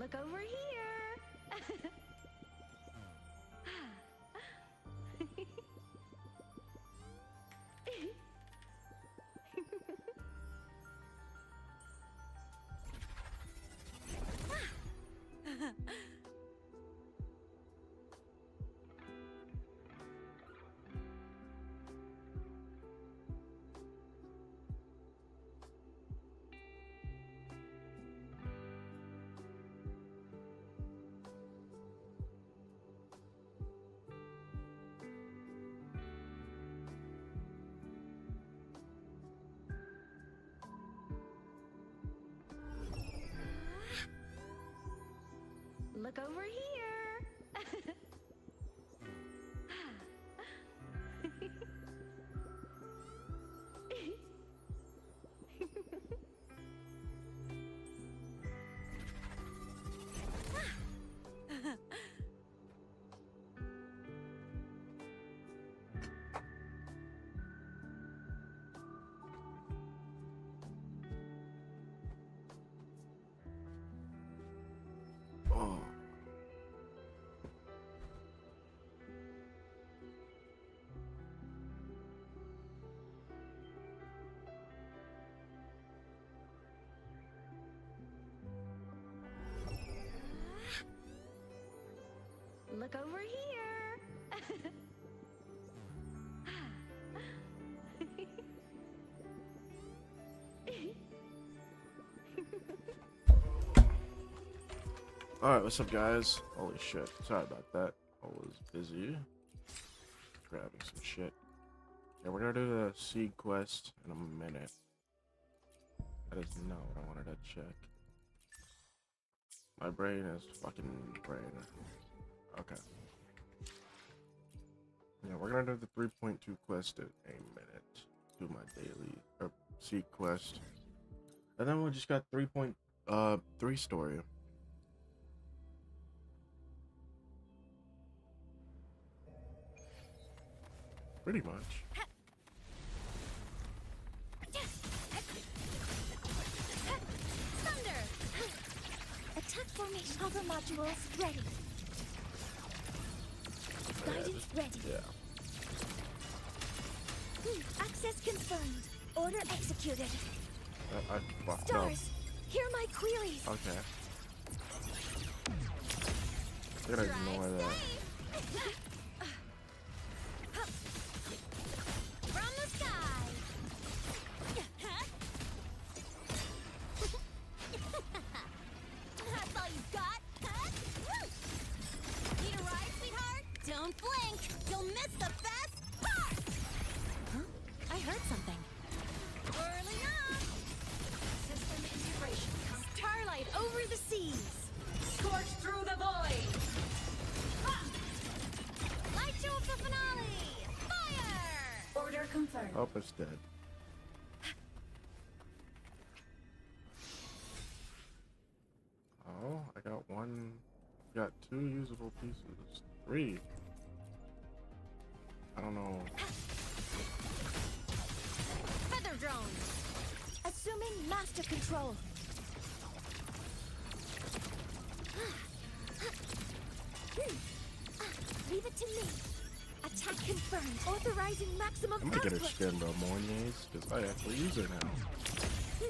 Look over here. Look over here. Oh. Look over here. Alright, what's up, guys? Holy shit. Sorry about that. I was busy grabbing some shit. Yeah, we're gonna do the seed quest in a minute. That is not what I wanted to check. My brain is fucking brain. Okay. Yeah, we're gonna do the 3.2 quest in a minute. Do my daily or seed quest. And then we just got 3.3 story. Pretty much. Thunder! Attack formation. Hover modules ready. Guidance ready. Yeah. Access confirmed. Order executed. I fucked up. Stars, hear my queries. Okay. I'm gonna ignore that. From the sky. That's all you got, huh? Need a ride, sweetheart? Don't blink. You'll miss the best part. Huh? I heard something. Early up. System integration. Starlight over the seas. Scorch through the void! Light show of the finale. Fire! Order confirmed. Oh, it's dead. Oh, I got one. Got 2 usable pieces. 3. I don't know. Feather drone. Assuming master control. Leave it to me. Attack confirmed. Authorizing maximum I'm gonna get output. a skin though, Mornay's, because I actually use her now.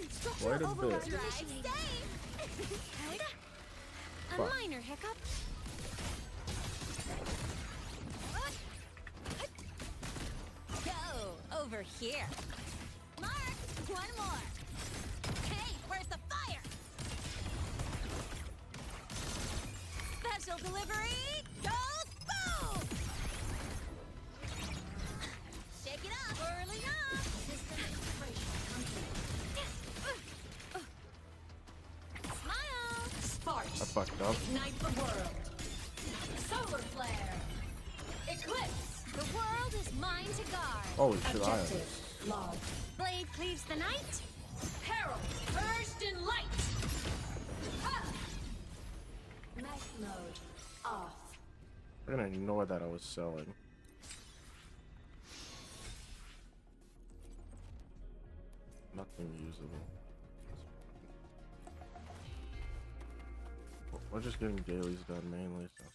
Structural Quite a override bit. initiated. A Fuck. minor hiccup. Go over here. Mark, one more. Hey, where's the fire? Special delivery goes boom! Shake it up, early up. System integration complete. Smile. Spark. I fucked up. Ignite the world. Solar flare. Eclipse. The world is mine to guard. Holy shit, I am. Objective log. Blade cleaves the night. Peril. Urged in light. Ha! Night mode off. We're gonna ignore that I was selling. Nothing usable. We're just getting dailies done mainly, so.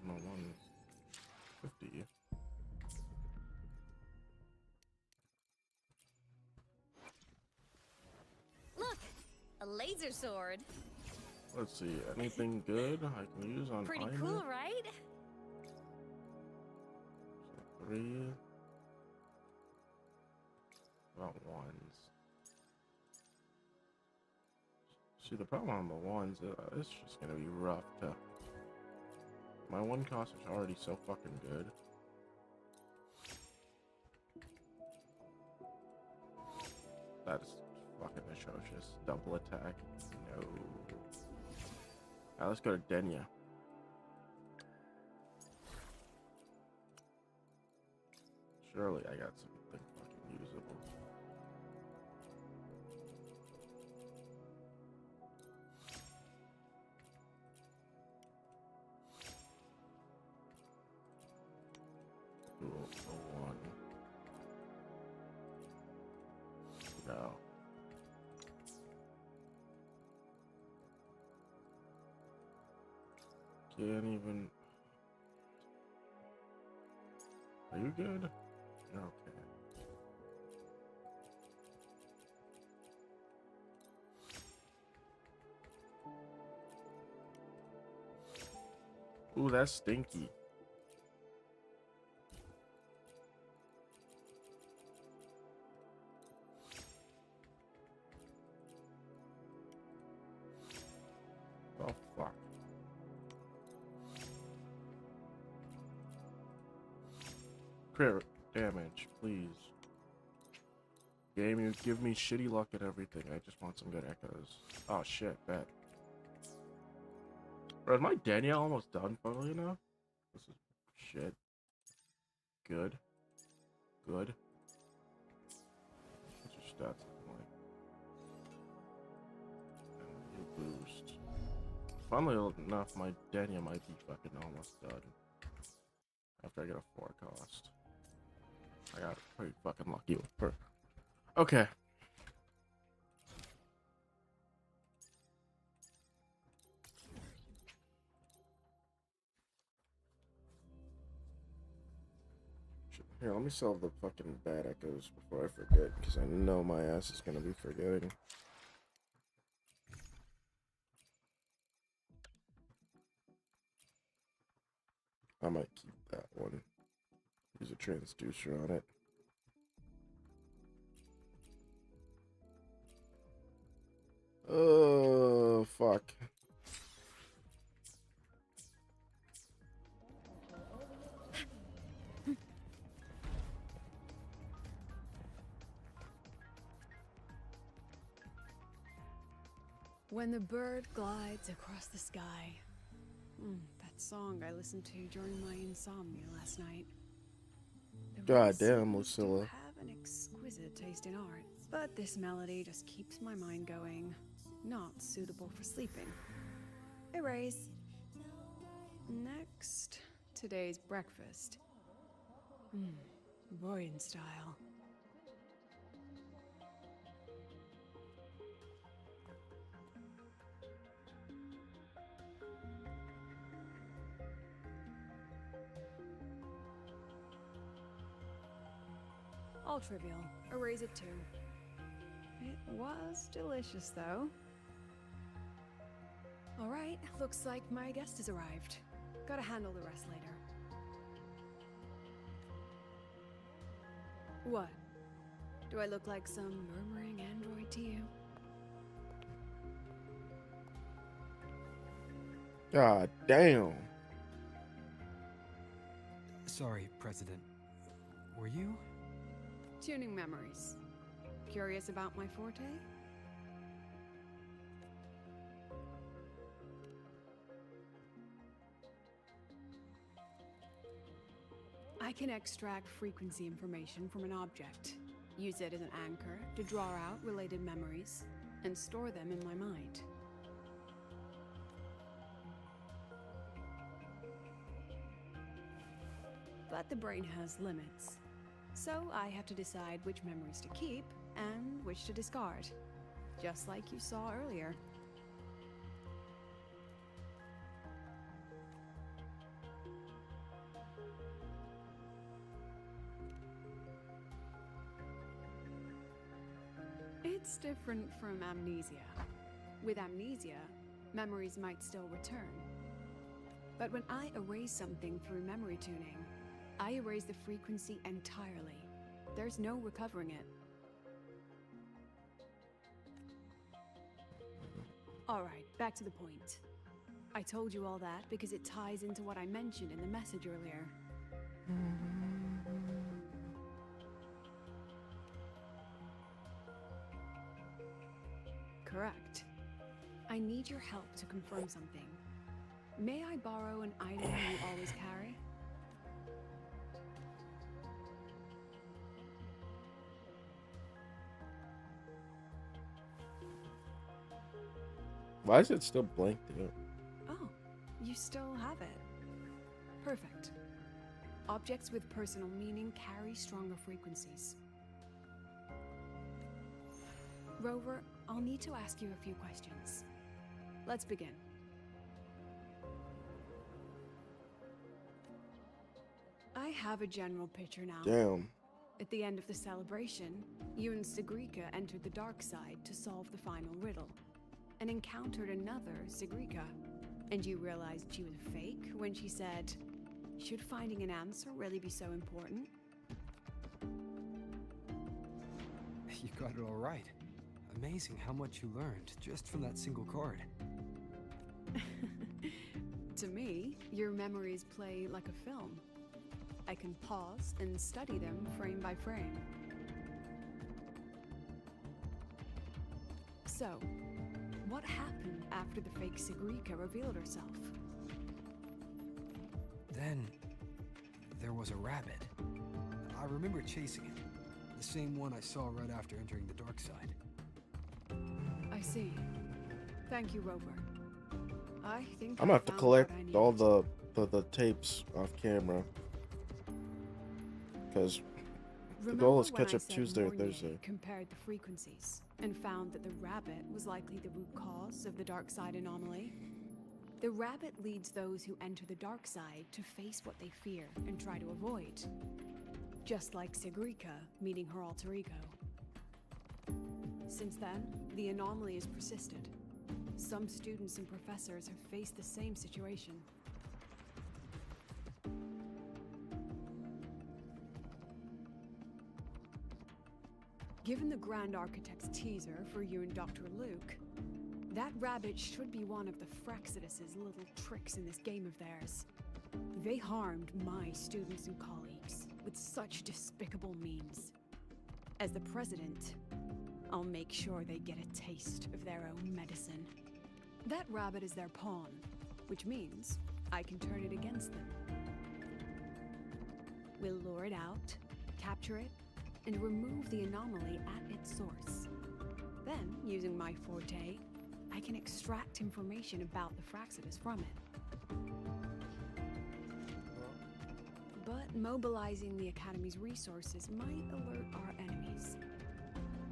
My 150. Look, a laser sword. Let's see, anything good I can use on Pretty Iron? cool, right? So 3. About ones. See, the problem on the ones, it's just gonna be rough to. My one cost is already so fucking good. That is fucking atrocious. Double attack. No. Alright, let's go to Denya. Surely I got something fucking usable. Cool. Oh, one. No. Can't even. Are you good? You're okay. Ooh, that's stinky. Oh, fuck. Crit damage, please. Game, you give me shitty luck at everything. I just want some good echoes. Oh, shit, bet. Bro, is my Danielle almost done, funnily enough? This is shit. Good. Good. What's your stats looking like? And you boost. Funnily enough, my Danielle might be fucking almost done. After I get a 4 cost. I got pretty fucking lucky with her. Okay. Here, let me solve the fucking bad echoes before I forget, because I know my ass is gonna be forgetting. I might keep that one. Use a transducer on it. Oh, fuck. When the bird glides across the sky. That song I listened to during my insomnia last night. The God race damn, seems to Lucilla. have an exquisite taste in art, but this melody just keeps my mind going. Not suitable for sleeping. Erase. Next, today's breakfast. Boyan style. All trivial. Erase it too. It was delicious, though. All right, looks like my guest has arrived. Gotta handle the rest later. What? Do I look like some murmuring android to you? God damn. Sorry, President. Were you? Tuning memories. Curious about my forte? I can extract frequency information from an object, use it as an anchor to draw out related memories, and store them in my mind. But the brain has limits. So I have to decide which memories to keep and which to discard. Just like you saw earlier. It's different from amnesia. With amnesia, memories might still return. But when I erase something through memory tuning, I erase the frequency entirely. There's no recovering it. Alright, back to the point. I told you all that because it ties into what I mentioned in the message earlier. Correct. I need your help to confirm something. May I borrow an item you always carry? Why is it still blanked out? Oh, you still have it. Perfect. Objects with personal meaning carry stronger frequencies. Rover, I'll need to ask you a few questions. Let's begin. I have a general picture now. Damn. At the end of the celebration, you and Sigrika entered the dark side to solve the final riddle, and encountered another Sigrika. And you realized she was fake when she said, "Should finding an answer really be so important?" You got it all right. Amazing how much you learned just from that single card. To me, your memories play like a film. I can pause and study them frame by frame. So, what happened after the fake Sigrika revealed herself? Then, there was a rabbit. I remember chasing it. The same one I saw right after entering the dark side. I see. Thank you, Rover. I think I'm gonna have to found collect what I need. all the tapes off camera. Because the goal is Remember when catch I up said Tuesday or Mornier Thursday. compared the frequencies and found that the rabbit was likely the root cause of the dark side anomaly? The rabbit leads those who enter the dark side to face what they fear and try to avoid. Just like Sigrika meeting her alter ego. Since then, the anomaly has persisted. Some students and professors have faced the same situation. Given the Grand Architect's teaser for you and Dr. Luke, that rabbit should be one of the Fraxidus's little tricks in this game of theirs. They harmed my students and colleagues with such despicable means. As the president, I'll make sure they get a taste of their own medicine. That rabbit is their pawn, which means I can turn it against them. We'll lure it out, capture it, and remove the anomaly at its source. Then, using my forte, I can extract information about the Fraxidus from it. But mobilizing the Academy's resources might alert our enemies.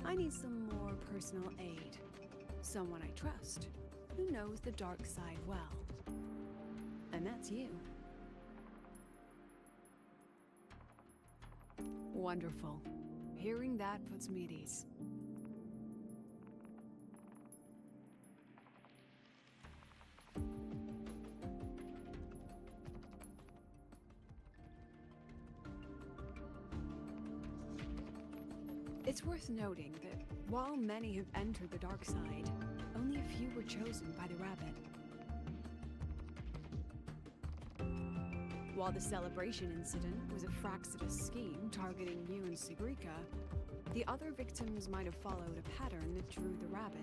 I need some more personal aid. Someone I trust, who knows the dark side well. And that's you. Wonderful. Hearing that puts me at ease. It's worth noting that while many have entered the dark side, only a few were chosen by the rabbit. While the celebration incident was a Fraxidus scheme targeting you and Sigrika, the other victims might have followed a pattern that drew the rabbit.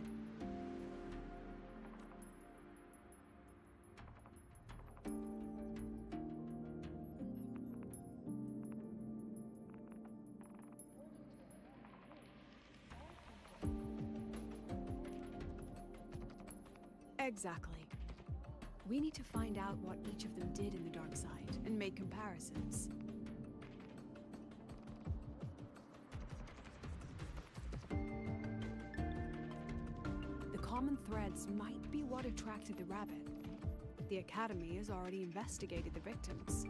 Exactly. We need to find out what each of them did in the dark side and make comparisons. common threads might be what attracted the rabbit. The Academy has already investigated the victims.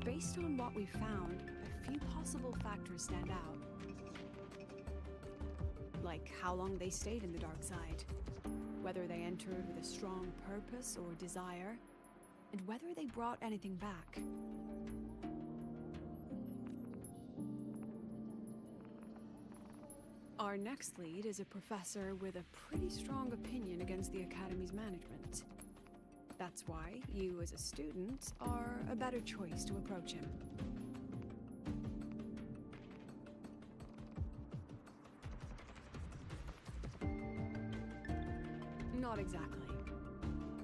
Based on what we found, a few possible factors stand out. Like how long they stayed in the dark side, whether they entered with a strong purpose or desire, and whether they brought anything back. Our next lead is a professor with a pretty strong opinion against the Academy's management. That's why you, as a student, are a better choice to approach him. Not exactly.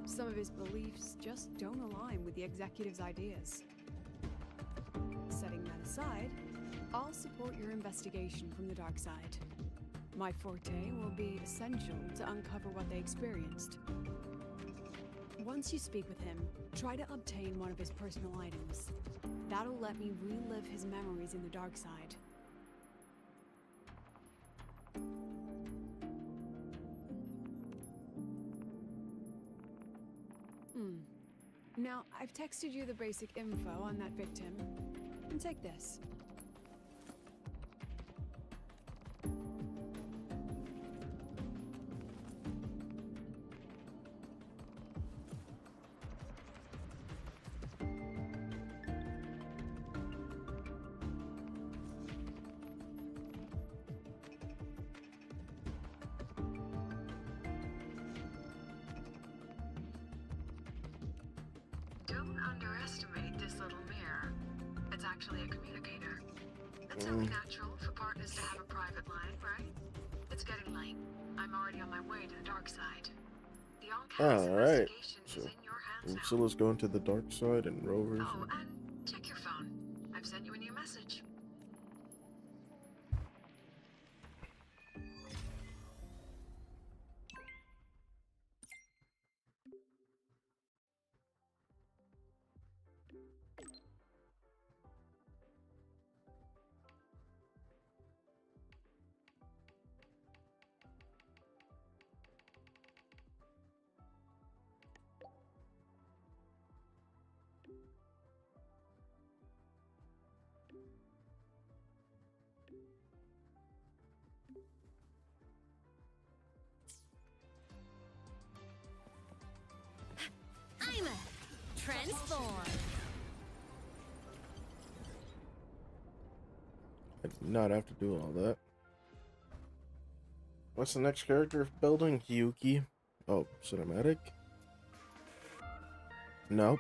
Some of his beliefs just don't align with the executive's ideas. Setting that aside, I'll support your investigation from the dark side. My forte will be essential to uncover what they experienced. Once you speak with him, try to obtain one of his personal items. That'll let me relive his memories in the dark side. Now, I've texted you the basic info on that victim. And take this. Don't underestimate this little mirror. It's actually a communicator. It's only natural for partners to have a private line, right? It's getting late. I'm already on my way to the dark side. The on-campus Alright. investigation is in your hands now. So let's go into the dark side and rovers. Oh, and check your phone. I've sent you a new message. I'm a transform. I did not have to do all that. What's the next character building? Yuki. Oh, cinematic? Nope.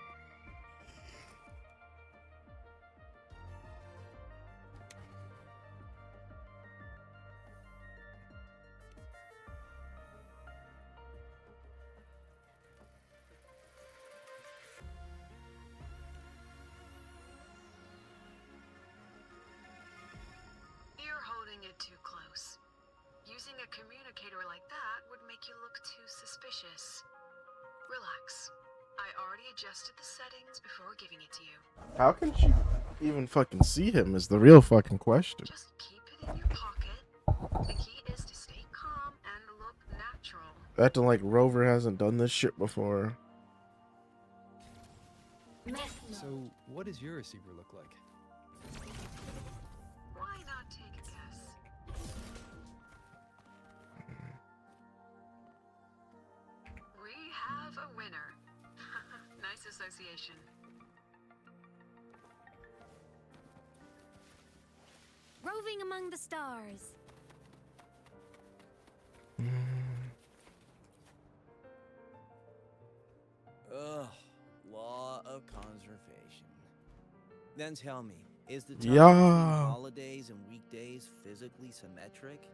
You're holding it too close. Using a communicator like that would make you look too suspicious. Relax. I already adjusted the settings before giving it to you. How can she even fucking see him is the real fucking question. Just keep it in your pocket. The key is to stay calm and look natural. Acting like Rover hasn't done this shit before. So, what does your receiver look like? Why not take a guess? We have a winner. Nice association. Roving among the stars. Ugh, law of conservation. Then tell me, is the time Yeah. between holidays and weekdays physically symmetric?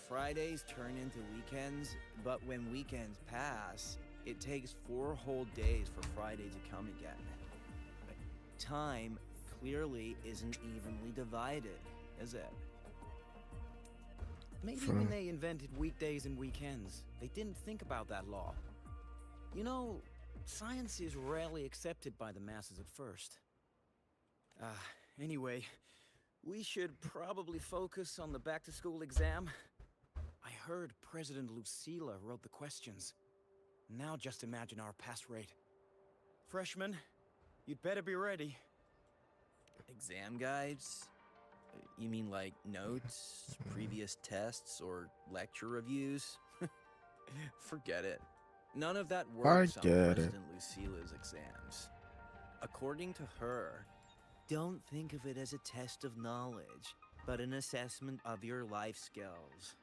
Fridays turn into weekends, but when weekends pass, it takes 4 whole days for Friday to come again. Time clearly isn't evenly divided, is it? Maybe when they invented weekdays and weekends, they didn't think about that law. You know, science is rarely accepted by the masses at first. Anyway, We should probably focus on the back-to-school exam. I heard President Lucilla wrote the questions. Now just imagine our pass rate. Freshmen, you'd better be ready. Exam guides? You mean like notes, previous tests, or lecture reviews? Forget it. None of that works on get it. President Lucilla's exams. According to her, don't think of it as a test of knowledge, but an assessment of your life skills.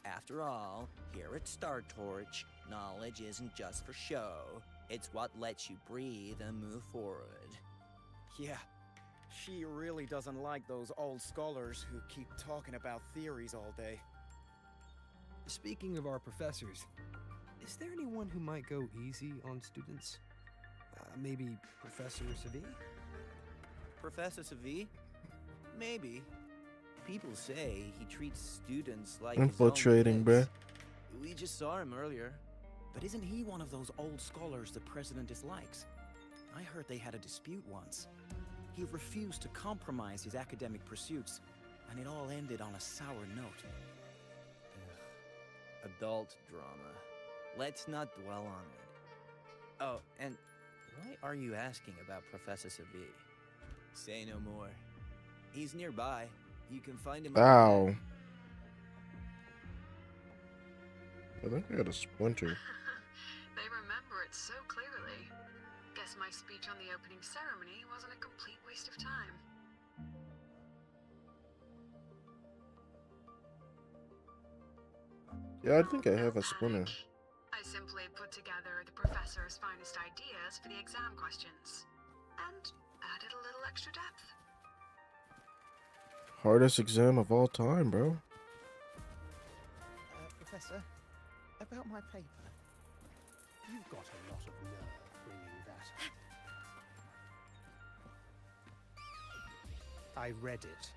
After all, here at Star Torch, knowledge isn't just for show. It's what lets you breathe and move forward. Yeah, she really doesn't like those old scholars who keep talking about theories all day. Speaking of our professors, is there anyone who might go easy on students? Maybe Professor Savi? Professor Savi? Maybe. People say he treats students like Infiltrating, his own bruh. kids. We just saw him earlier. But isn't he one of those old scholars the president dislikes? I heard they had a dispute once. He refused to compromise his academic pursuits, and it all ended on a sour note. Adult drama. Let's not dwell on it. Oh, and why are you asking about Professor Savi? Say no more. He's nearby. You can find him. Ow. I think I got a splinter. They remember it so clearly. Guess my speech on the opening ceremony wasn't a complete waste of time. Yeah, I think I have a Don't splinter. panic. I simply put together the professor's finest ideas for the exam questions and added a little extra depth. Hardest exam of all time, bro. Professor, about my paper. You've got a lot of nerve bringing that up. I read it.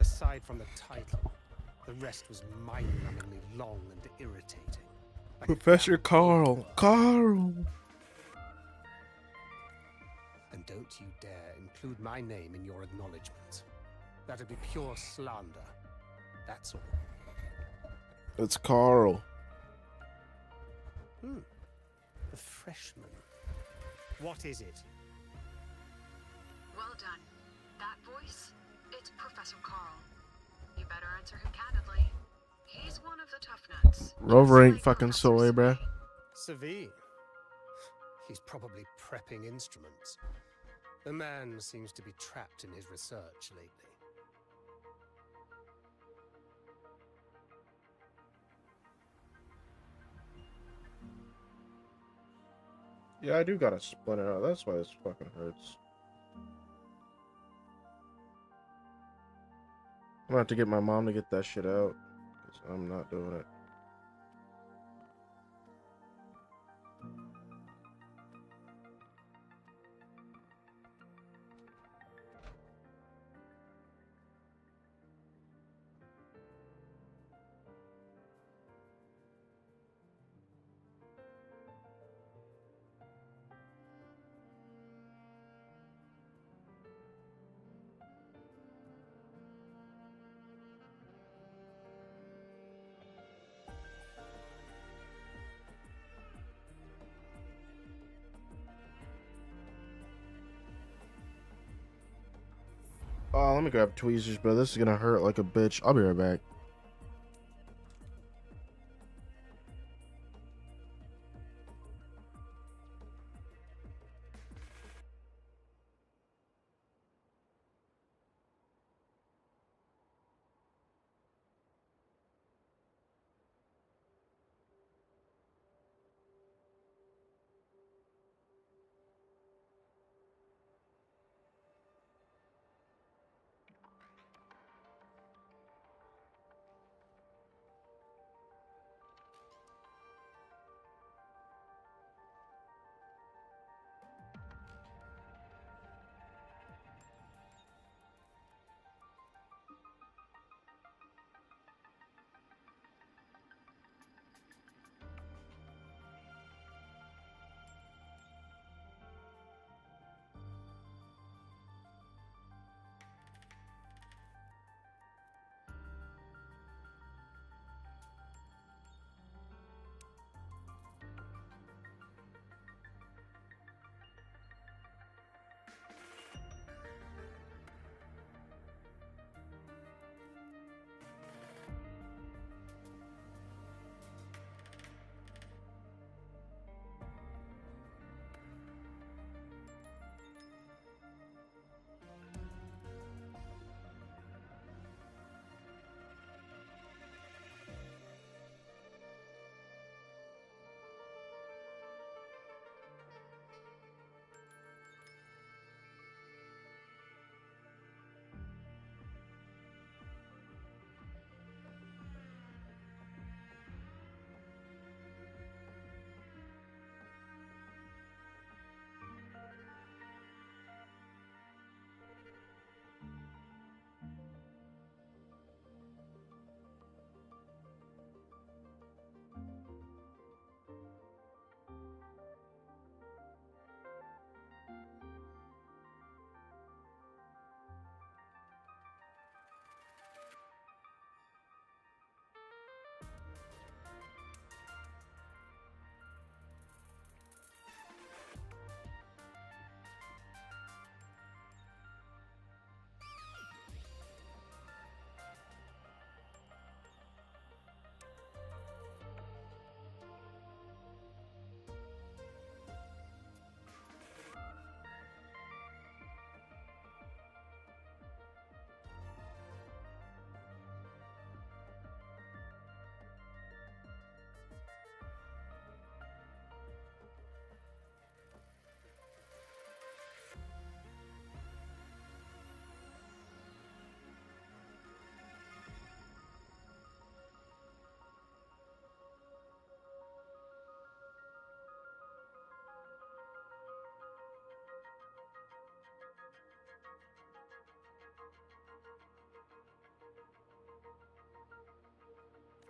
Aside from the title, the rest was mind-numbingly long and irritating. Like a Professor damn Carl. book. Carl. And don't you dare include my name in your acknowledgement. That'd be pure slander. That's all. It's Carl. The freshman. What is it? Well done. That voice, it's Professor Carl. You better answer him candidly. He's one of the tough nuts. Rover ain't Just like fucking Professor soy, Savi. bruh. Savine. He's probably prepping instruments. The man seems to be trapped in his research lately. Yeah, I do got a splinter out. That's why this fucking hurts. I'm gonna have to get my mom to get that shit out. Because I'm not doing it. Oh, let me grab tweezers, bro. This is gonna hurt like a bitch. I'll be right back.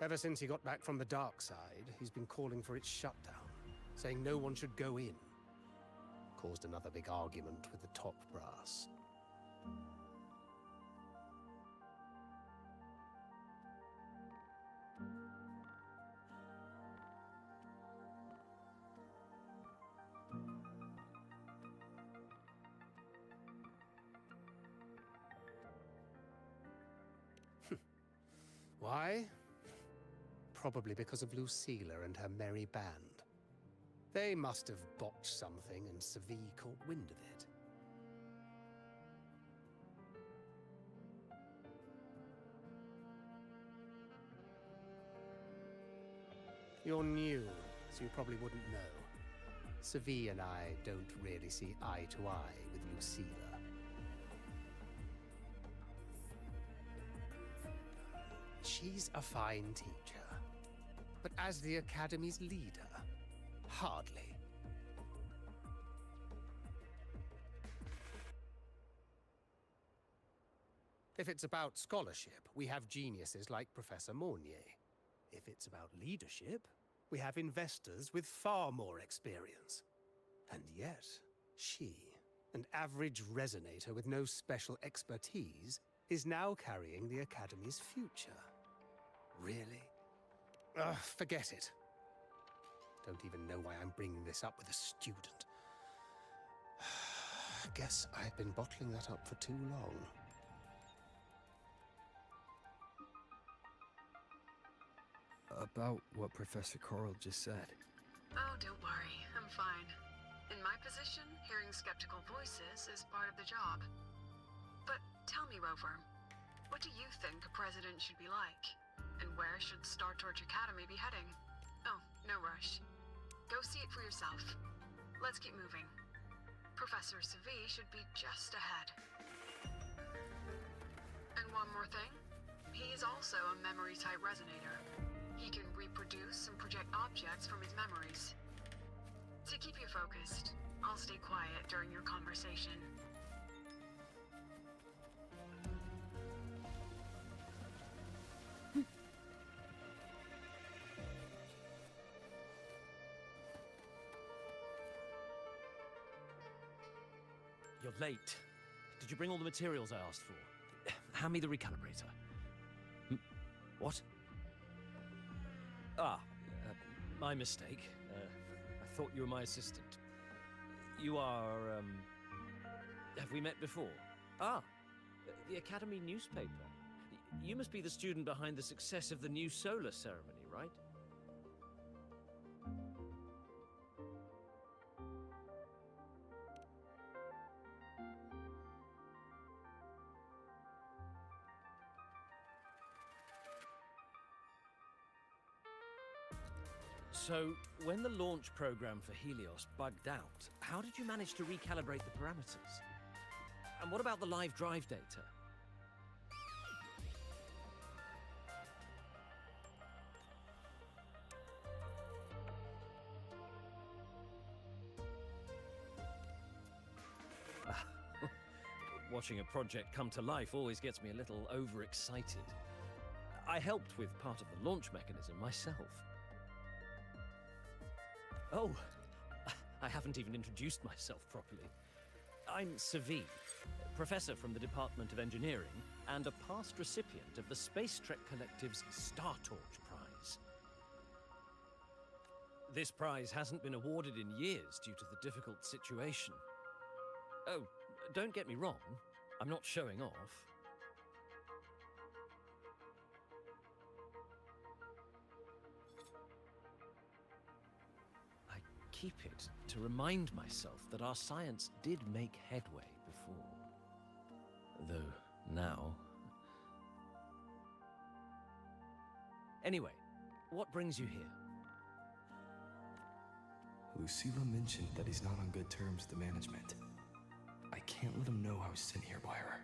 Ever since he got back from the dark side, he's been calling for its shutdown, saying no one should go in. Caused another big argument with the top brass. Why? Probably because of Lucilla and her merry band. They must have botched something and Seville caught wind of it. You're new, so you probably wouldn't know. Seville and I don't really see eye to eye with Lucilla. She's a fine teacher, but as the Academy's leader, hardly. If it's about scholarship, we have geniuses like Professor Mornier. If it's about leadership, we have investors with far more experience. And yet, she, an average resonator with no special expertise, is now carrying the Academy's future. Really? Ugh, forget it. Don't even know why I'm bringing this up with a student. Guess I've been bottling that up for too long. About what Professor Coral just said. Oh, don't worry. I'm fine. In my position, hearing skeptical voices is part of the job. But tell me, Rover, what do you think a president should be like? And where should Star Torch Academy be heading? Oh, no rush. Go see it for yourself. Let's keep moving. Professor Seville should be just ahead. And one more thing. He is also a memory-type resonator. He can reproduce and project objects from his memories. To keep you focused, I'll stay quiet during your conversation. You're late. Did you bring all the materials I asked for? Hand me the recalibrator. What? My mistake. I thought you were my assistant. You are, have we met before? The Academy newspaper. You must be the student behind the success of the new solar ceremony, right? So, when the launch program for Helios bugged out, how did you manage to recalibrate the parameters? And what about the live drive data? Watching a project come to life always gets me a little overexcited. I helped with part of the launch mechanism myself. Oh, I haven't even introduced myself properly. I'm Seville, professor from the Department of Engineering and a past recipient of the Space Trek Collective's Star Torch Prize. This prize hasn't been awarded in years due to the difficult situation. Oh, don't get me wrong, I'm not showing off. Keep it to remind myself that our science did make headway before. Though now... Anyway, what brings you here? Lucilla mentioned that he's not on good terms with the management. I can't let him know I was sent here by her.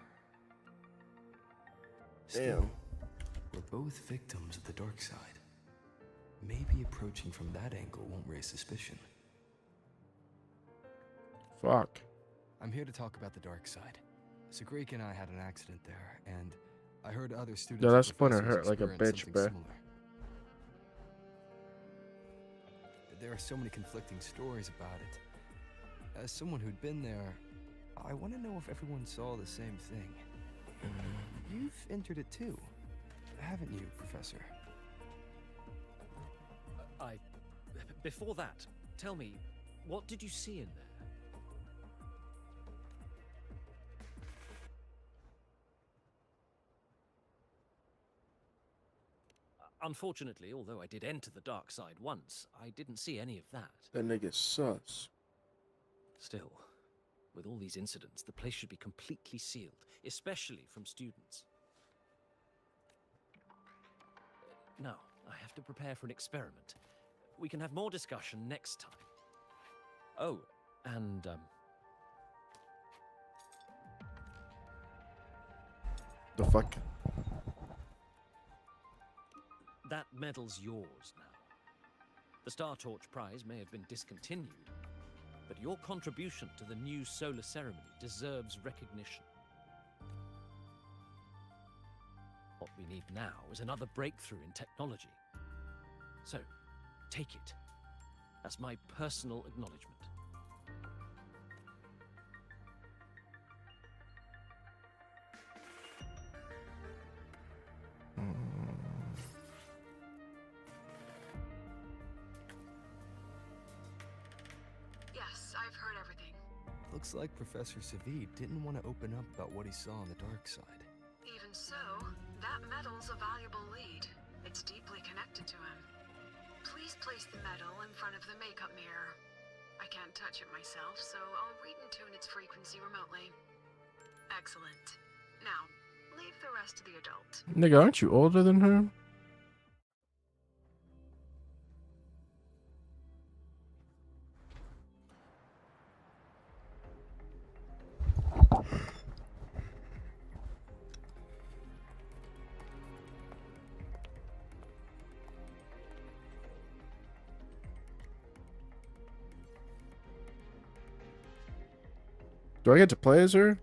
Still, we're both victims of the dark side. Maybe approaching from that angle won't raise suspicion. Fuck. I'm here to talk about the dark side. Sagreek and I had an accident there, and I heard other students. Yeah, that and splinter professors hurt like a experienced bitch, something bruh. similar. There are so many conflicting stories about it. As someone who'd been there, I want to know if everyone saw the same thing. You've entered it too, haven't you, Professor? Before that, tell me, what did you see in there? Unfortunately, although I did enter the dark side once, I didn't see any of that. That nigga's sus. Still, with all these incidents, the place should be completely sealed, especially from students. Now, I have to prepare for an experiment. We can have more discussion next time. Oh, and, The fuck? that medal's yours now. The Star Torch Prize may have been discontinued, but your contribution to the new solar ceremony deserves recognition. What we need now is another breakthrough in technology. So, take it as my personal acknowledgement. Yes, I've heard everything. Looks like Professor Savid didn't want to open up about what he saw on the dark side. Even so, that medal's a valuable lead. It's deeply connected to him. Please place the medal in front of the makeup mirror. I can't touch it myself, so I'll read and tune its frequency remotely. Excellent. Now, leave the rest to the adult. Nigga, aren't you older than her? Do I get to play as her?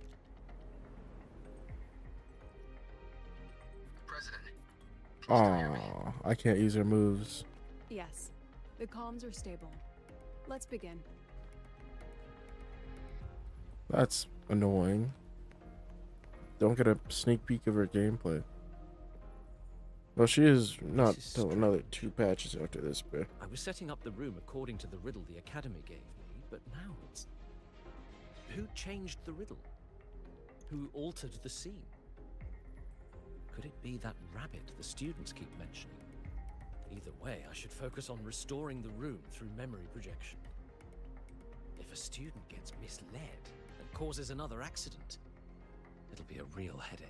President. Oh, I can't use her moves. Yes, the comms are stable. Let's begin. That's annoying. Don't get a sneak peek of her gameplay. Well, she is not till another 2 patches after this, bro. I was setting up the room according to the riddle the Academy gave me, but now it's... Who changed the riddle? Who altered the scene? Could it be that rabbit the students keep mentioning? Either way, I should focus on restoring the room through memory projection. If a student gets misled and causes another accident, it'll be a real headache.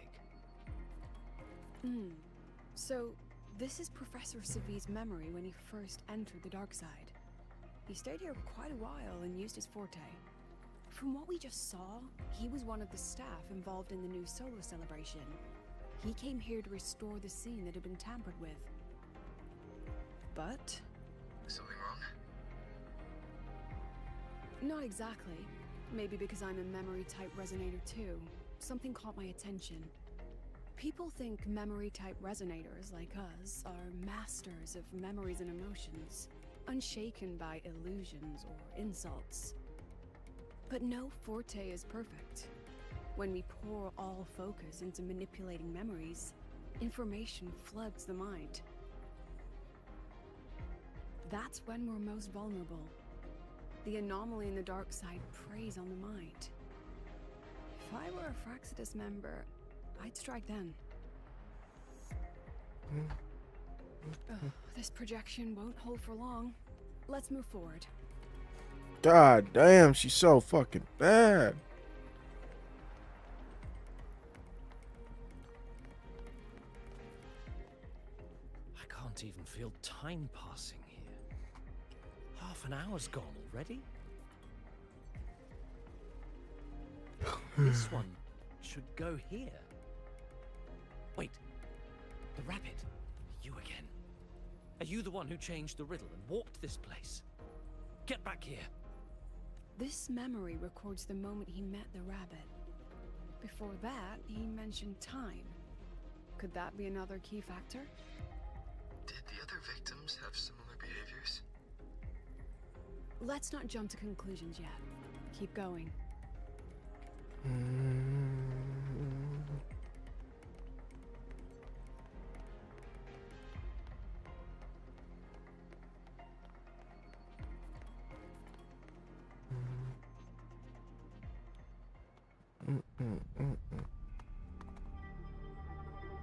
So, this is Professor Savid's memory when he first entered the dark side. He stayed here quite a while and used his forte. From what we just saw, he was one of the staff involved in the new solar celebration. He came here to restore the scene that had been tampered with. But... Something wrong? not exactly. Maybe because I'm a memory-type resonator too. Something caught my attention. People think memory-type resonators like us are masters of memories and emotions, unshaken by illusions or insults. But no forte is perfect. When we pour all focus into manipulating memories, information floods the mind. That's when we're most vulnerable. The anomaly in the dark side preys on the mind. If I were a Fraxidus member, I'd strike then. This projection won't hold for long. Let's move forward. God damn, she's so fucking bad. I can't even feel time passing here. Half an hour's gone already? This one should go here. Wait, the rabbit. You again. Are you the one who changed the riddle and warped this place? Get back here. This memory records the moment he met the rabbit. Before that, he mentioned time. Could that be another key factor? Did the other victims have similar behaviors? let's not jump to conclusions yet. Keep going.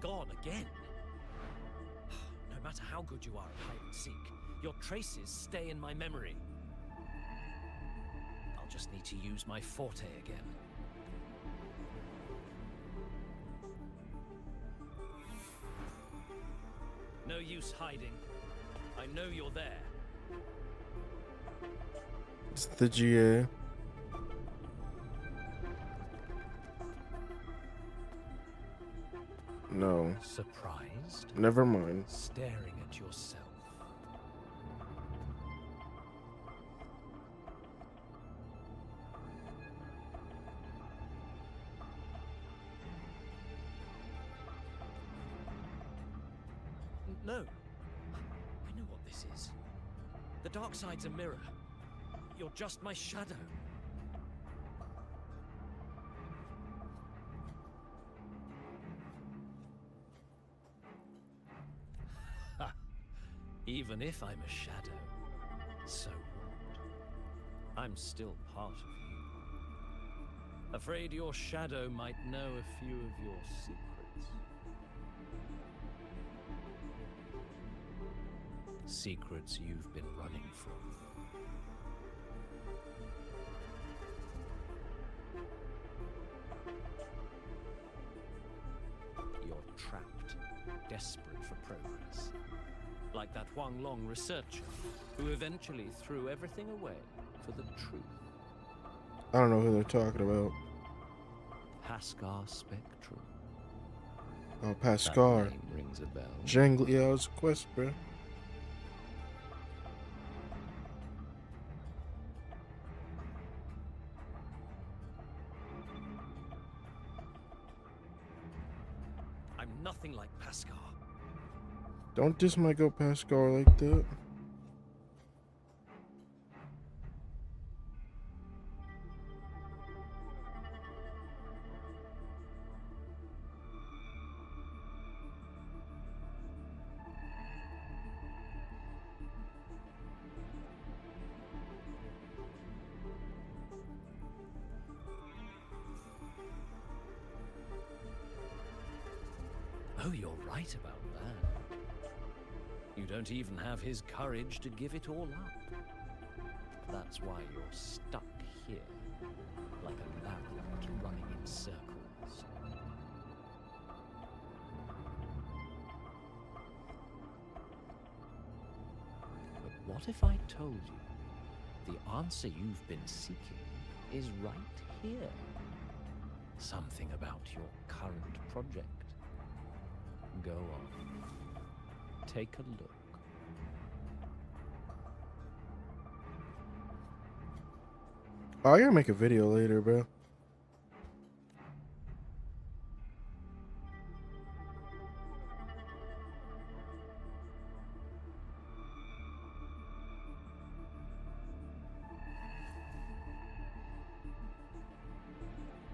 Gone again. No matter how good you are at hide and seek, your traces stay in my memory. I'll just need to use my forte again. No use hiding. I know you're there. It's the GA. No. Surprised? Never mind. Staring at yourself. No. I know what this is. The dark side's a mirror. You're just my shadow. Ha! Even if I'm a shadow, so what? I'm still part of you. Afraid your shadow might know a few of your secrets. Secrets you've been running from. You're trapped, desperate for progress. Like that Huang Long researcher, who eventually threw everything away for the truth. I don't know who they're talking about. Pascar Spectrum. Oh, Pascar. That name rings a bell. Jangly, yeah, it was a quest, bro. I'm nothing like Pascar. Don't diss my go Pascar like that. Oh, you're right about that. You don't even have his courage to give it all up. That's why you're stuck here, like a labyrinth running in circles. But what if I told you the answer you've been seeking is right here? Something about your current project. Go on. Take a look. Oh, I gotta make a video later, bro.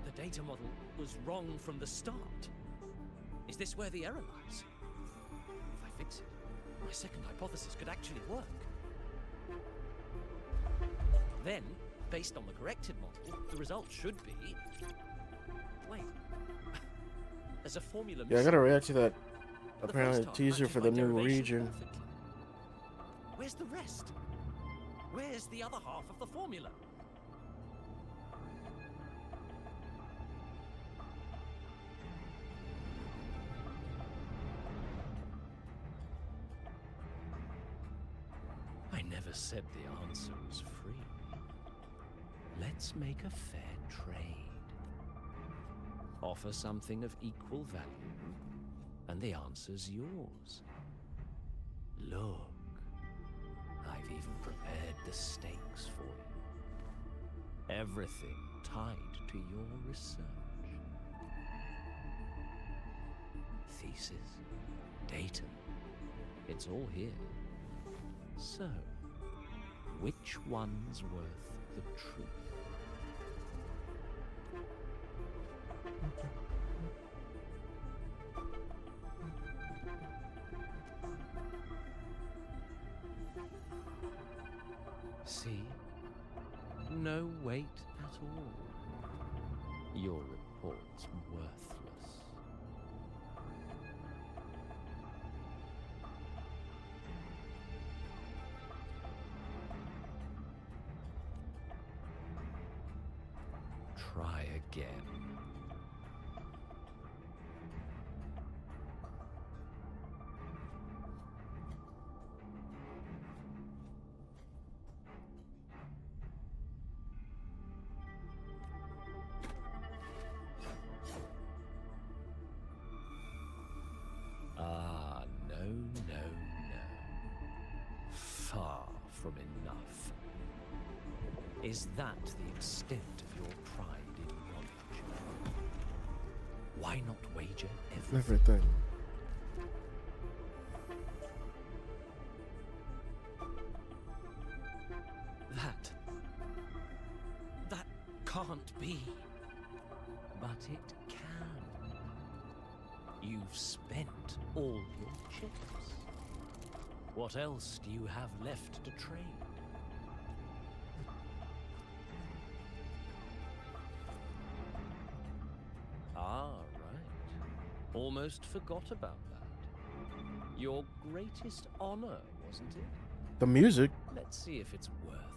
The data model was wrong from the start. Is this where the error lies? If I fix it, my second hypothesis could actually work. Then, based on the corrected model, the result should be... Wait. There's a formula Yeah, I gotta react to that. The Apparently, first half teaser matches for my the new derivation region. perfectly. Where's the rest? Where's the other half of the formula? I never said the answer was free. Let's make a fair trade. Offer something of equal value, and the answer's yours. Look, I've even prepared the stakes for you. Everything tied to your research. Thesis, data, it's all here. So, which one's worth the truth. See? No weight at all. Your report's worthless. Try again. Ah, no, no, no. Far from enough. Is that the extent of your pride in knowledge? Why not wager everything? That can't be. But it can. You've spent all your chips. What else do you have left to trade? Ah, right. Almost forgot about that. Your greatest honor, wasn't it? The music. Let's see if it's worth anything.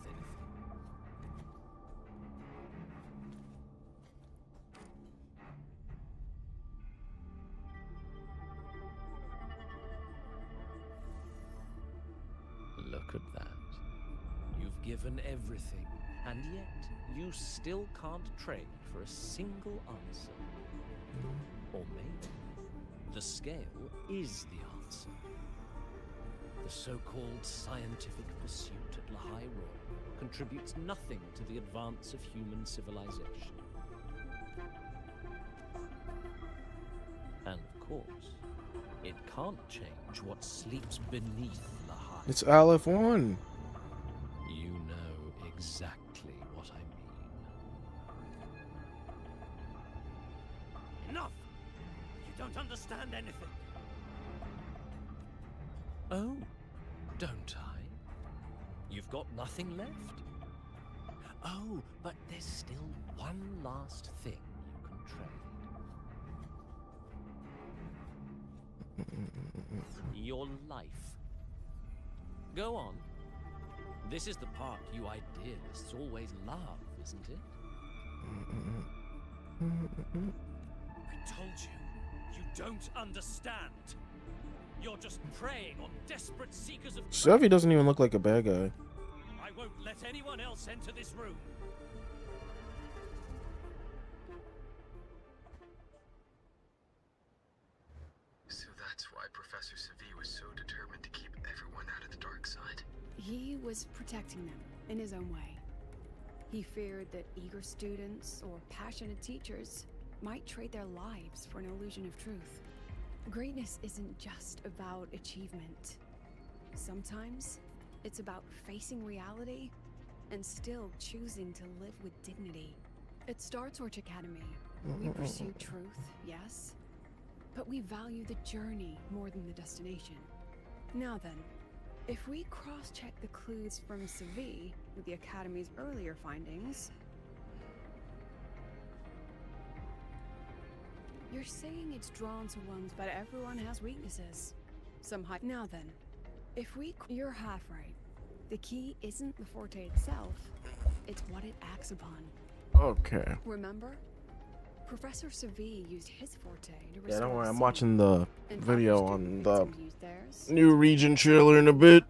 Look at that. You've given everything, and yet you still can't trade for a single answer. Or maybe the scale is the answer. The so-called scientific pursuit at Lahai Roy contributes nothing to the advance of human civilization. And of course, it can't change what sleeps beneath Lahai. It's Aleph 1. You know exactly what I mean. Enough! You don't understand anything. Oh, don't I? You've got nothing left? Oh, but there's still one last thing you can trade. Your life. Go on. This is the part you idealists always love, isn't it? I told you, you don't understand. You're just preying on desperate seekers of truth. Sophie doesn't even look like a bad guy. I won't let anyone else enter this room. So that's why Professor Savi was so determined to keep everyone out of the dark side. He was protecting them in his own way. He feared that eager students or passionate teachers might trade their lives for an illusion of truth. Greatness isn't just about achievement. Sometimes it's about facing reality and still choosing to live with dignity. At Star Torch Academy, we pursue truth, yes, but we value the journey more than the destination. Now then, if we cross-check the clues from Savi with the Academy's earlier findings, you're saying it's drawn to ones, but everyone has weaknesses. Some high. Now then, if we... You're half right. The key isn't the forte itself, it's what it acts upon. Okay. Remember? Professor Savi used his forte to Yeah, don't worry. I'm restore watching the and video other on students the have used theirs new region trailer in a bit.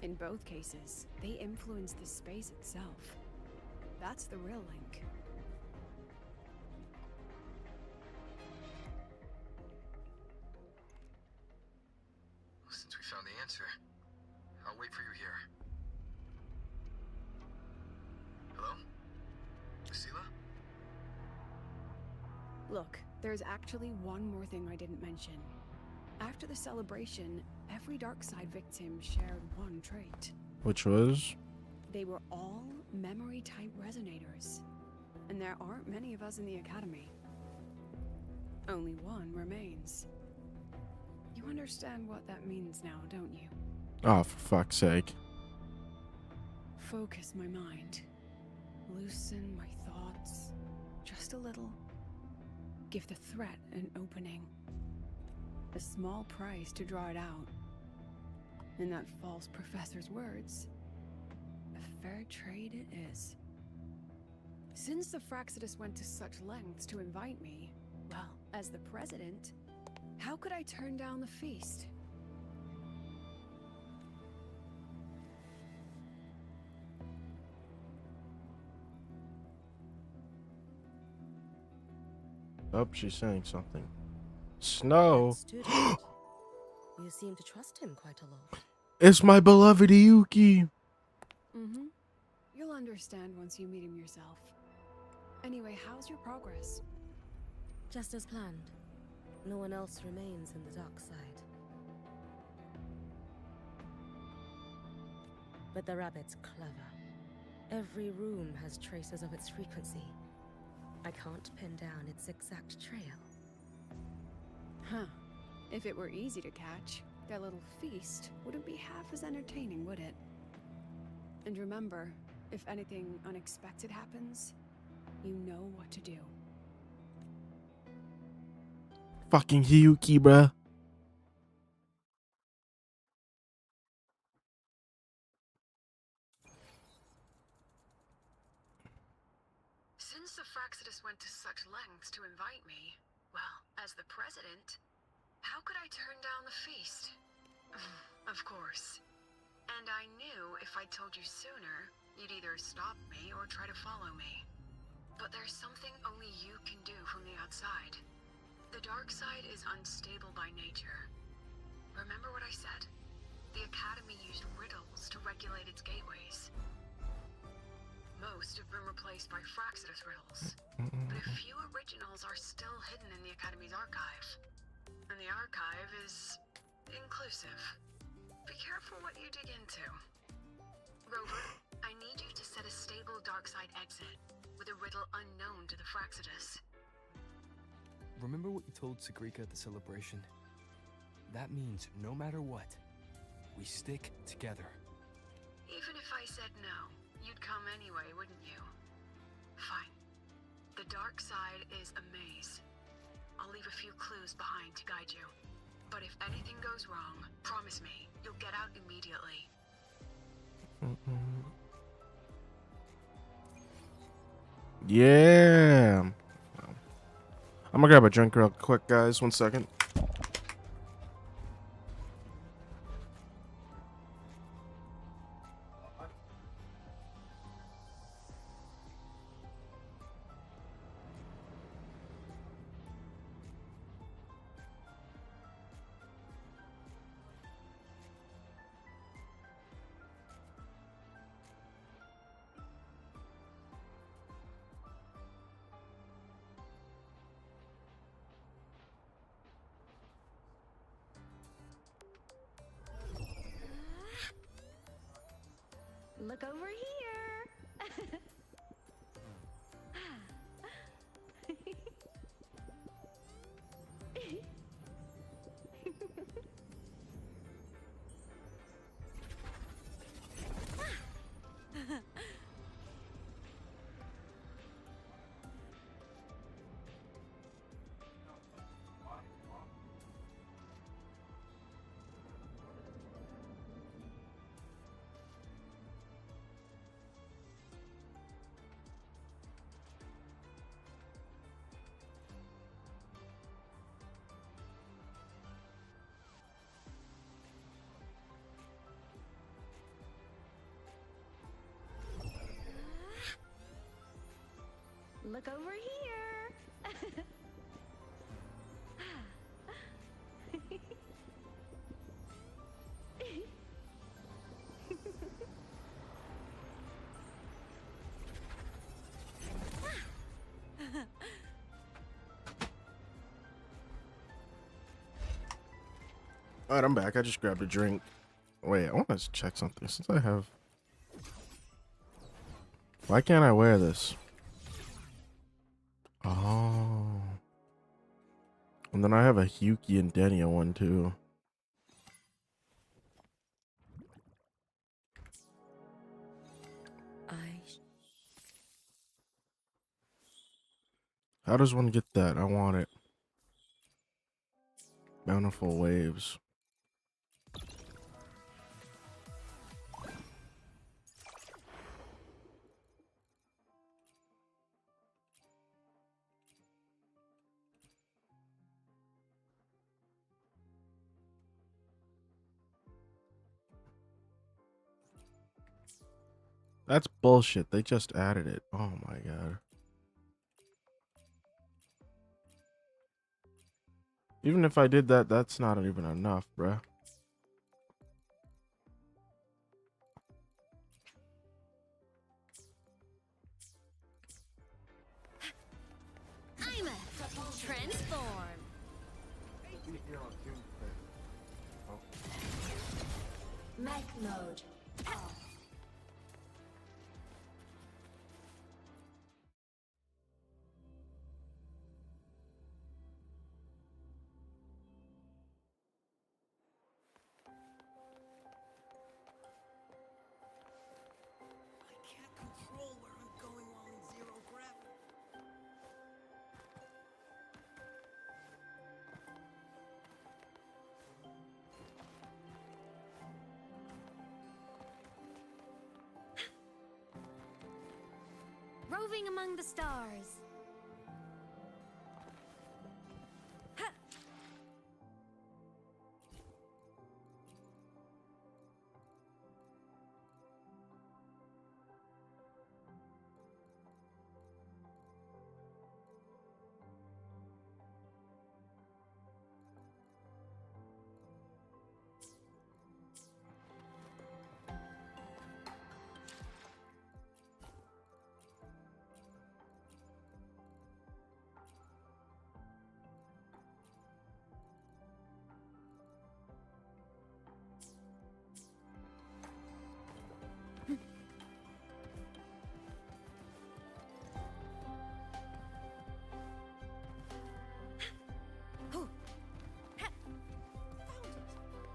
In both cases, they influence the space itself. That's the real link. Since we found the answer, I'll wait for you here. Hello? Lucila? Look, there's actually one more thing I didn't mention. After the celebration, every Darkside victim shared one trait. Which was? They were all memory-type resonators. And there aren't many of us in the Academy. Only one remains. You understand what that means now, don't you? Oh, for fuck's sake. Focus my mind. Loosen my thoughts. Just a little. Give the threat an opening. A small price to draw it out. In that false professor's words, a fair trade it is. Since the Fraxidus went to such lengths to invite me, well, as the president, how could I turn down the feast? Oh, she's saying something. Snow. Student. You seem to trust him quite a lot. It's my beloved Yuki. Mm-hmm. You'll understand once you meet him yourself. Anyway, how's your progress? Just as planned. No one else remains in the dark side. But the rabbit's clever. Every room has traces of its frequency. I can't pin down its exact trail. Huh. If it were easy to catch, their little feast wouldn't be half as entertaining, would it? And remember, if anything unexpected happens, you know what to do. Fucking Yuki, bruh. Since the Fraxidus went to such lengths to invite me, well, as the president, how could I turn down the feast? Of course. And I knew if I told you sooner, you'd either stop me or try to follow me. But there's something only you can do from the outside. The dark side is unstable by nature. Remember what I said? The Academy used riddles to regulate its gateways. Most have been replaced by Fraxidus riddles, but a few originals are still hidden in the Academy's archive. And the archive is inclusive. Be careful what you dig into. Rover, I need you to set a stable darkside exit with a riddle unknown to the Fraxidus. Remember what you told Sagrika at the celebration? That means no matter what, we stick together. Even if I said no, you'd come anyway, wouldn't you? Fine. The dark side is a maze. I'll leave a few clues behind to guide you. But if anything goes wrong, promise me, you'll get out immediately. Yeah. I'm gonna grab a drink real quick, guys. 1 second. Look over here. Look over here. Alright, I'm back. I just grabbed a drink. Wait, I want to check something since I have. Why can't I wear this? Oh. And then I have a Hyuki and Denia one too. How does one get that? I want it. Bountiful waves. That's bullshit. They just added it. Oh my god. Even if I did that, that's not even enough, bruh. I'm a transform. Mech mode off. I can't control where I'm going while in zero gravity. Roving among the stars.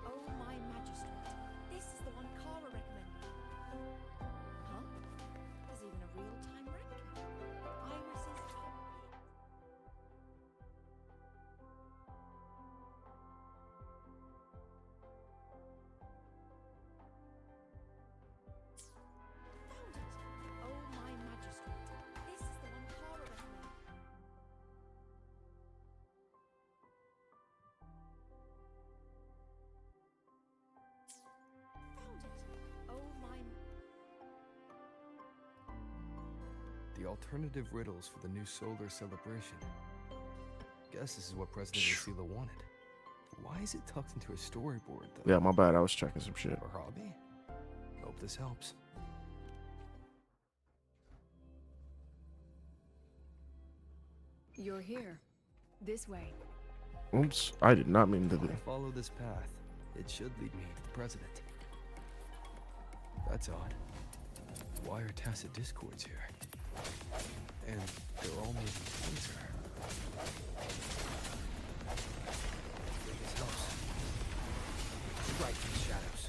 Oh, my magistrate. This is the one Kara recommended. Huh? There's even a real-time ranking. Iris's top pick. Found it. Oh, my magistrate. This is the one Kara recommended. Found it. Oh, my... The alternative riddles for the new solar celebration. Guess this is what President Lucila wanted. Why is it tucked into a storyboard, though? Yeah, my bad. I was checking some shit. Or hobby? Hope this helps. You're here. This way. Oops. I did not mean to do. If I follow this path, it should lead me to the president. That's odd. Why are tacit discords here? And they're all moving towards her. His house. Right in the shadows.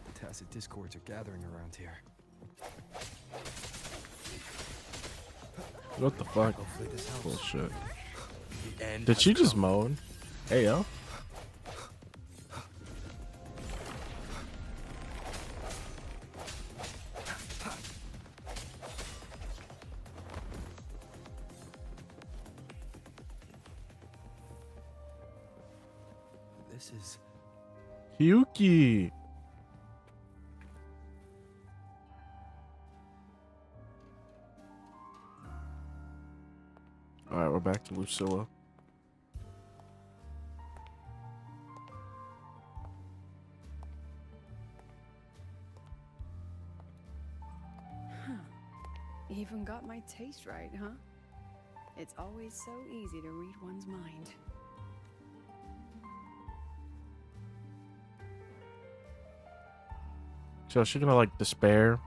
The tacit discords are gathering around here. What the fuck? Hopefully this helps. Bullshit. The end Did has she just come. moan? Hey, yo. This is Hyuki. Alright, we're back to Lucilla. even got my taste right, huh? It's always so easy to read one's mind. So is she gonna like despair?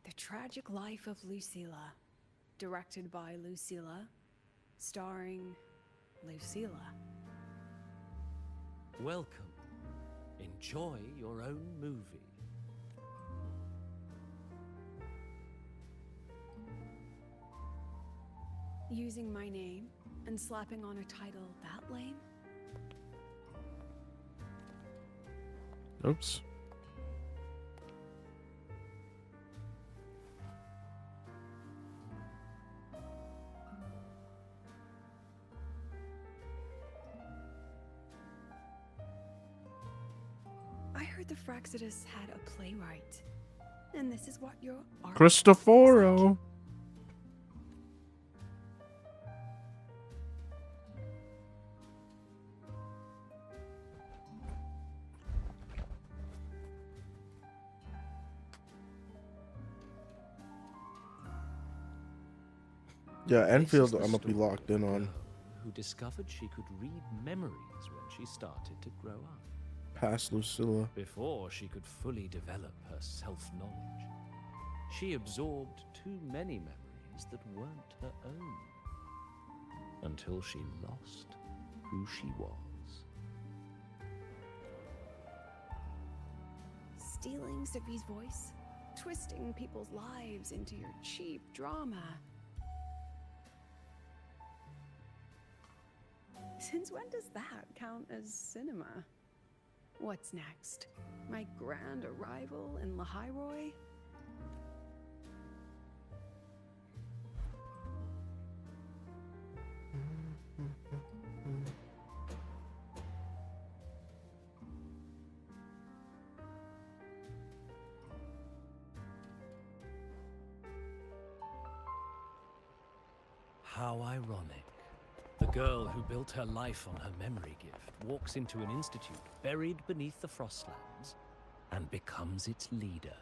The Tragic Life of Lucilla. Directed by Lucilla. Starring Lucilla. Welcome. Enjoy your own movie. Using my name and slapping on a title that lame? Oops. I heard the Fraxidus had a playwright. And this is what your art Cristoforo. Yeah, Enfield, I'm gonna be locked in on. Who discovered she could read memories when she started to grow up. Past Lucilla. Before she could fully develop her self-knowledge, she absorbed too many memories that weren't her own. Until she lost who she was. Stealing Sophie's voice? Twisting people's lives into your cheap drama? Since when does that count as cinema? What's next? My grand arrival in Lahiroy? How ironic. The girl who built her life on her memory gift walks into an institute buried beneath the Frostlands and becomes its leader.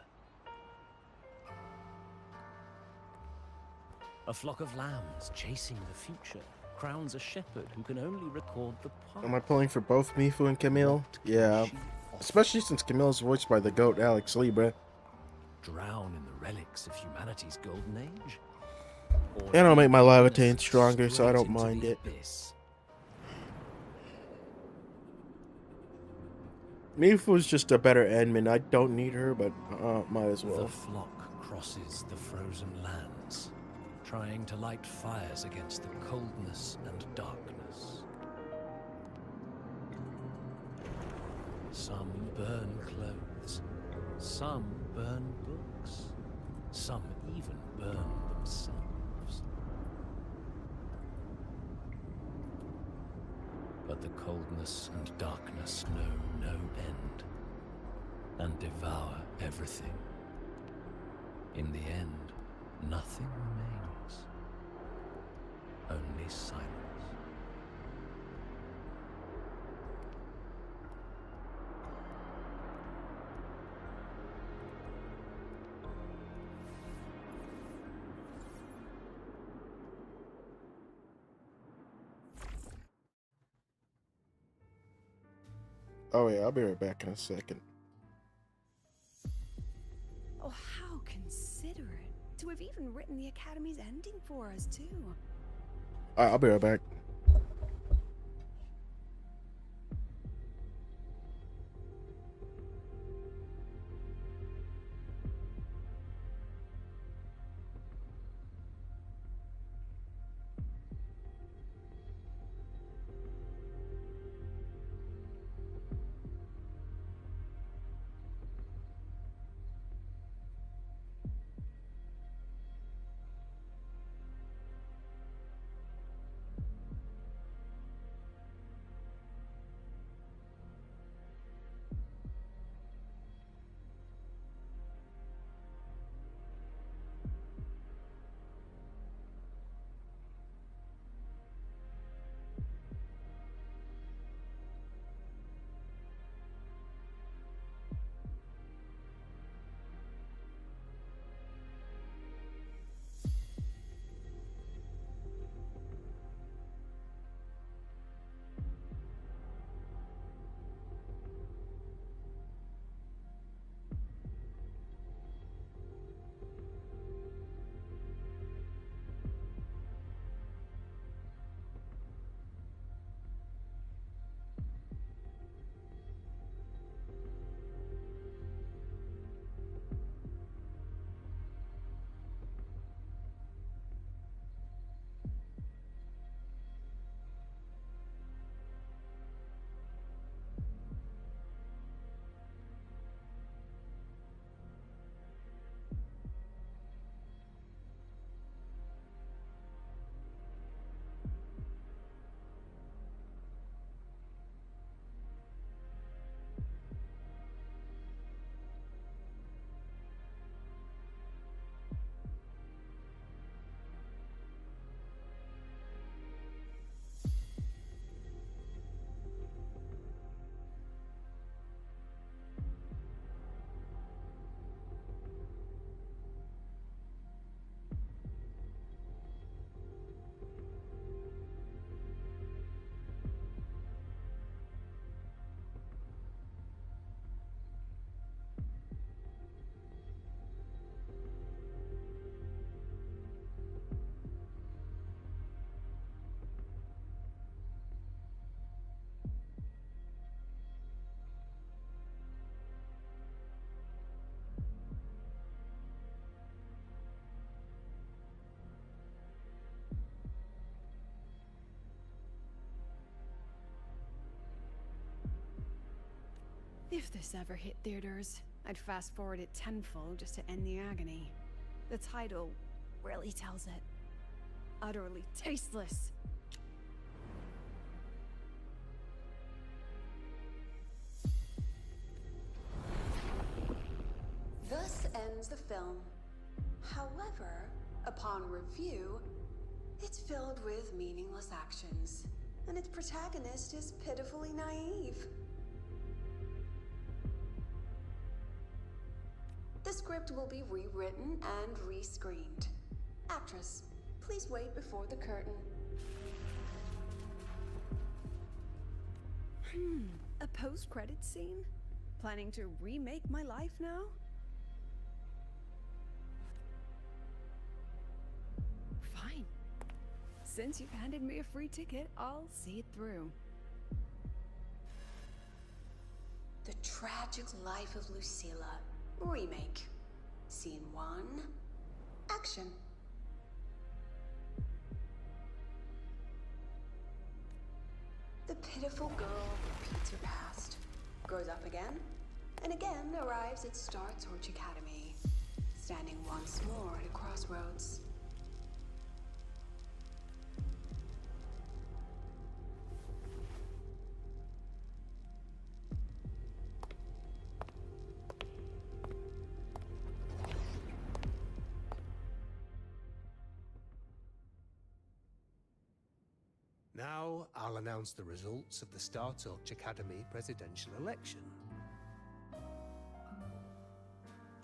A flock of lambs chasing the future crowns a shepherd who can only record the past. Am I pulling for both Mifu and Camille? Yeah. Especially since Camille's voiced by the GOAT Alex Libre. Drown in the relics of humanity's golden age? And it'll make my levitate stronger, so I don't mind it. Mifu's just a better admin. I don't need her, but might as well. The flock crosses the frozen lands, trying to light fires against the coldness and darkness. Some burn clothes, some burn books, some even burn themselves. But the coldness and darkness know no end, and devour everything. In the end, nothing remains, only silence. Oh yeah, I'll be right back in a second. Oh, how considerate. To have even written the Academy's ending for us, too. Alright, I'll be right back. If this ever hit theaters, I'd fast forward it tenfold just to end the agony. The title really tells it. Utterly tasteless. Thus ends the film. However, upon review, it's filled with meaningless actions, and its protagonist is pitifully naive. The script will be rewritten and rescreened. Actress, please wait before the curtain. A post-credits scene? Planning to remake my life now? Fine. Since you've handed me a free ticket, I'll see it through. The Tragic Life of Lucilla. Remake. Scene 1. Action. The pitiful girl repeats her past, grows up again, and again arrives at Star Torch Academy, standing once more at a crossroads. Now, I'll announce the results of the Star Torch Academy presidential election.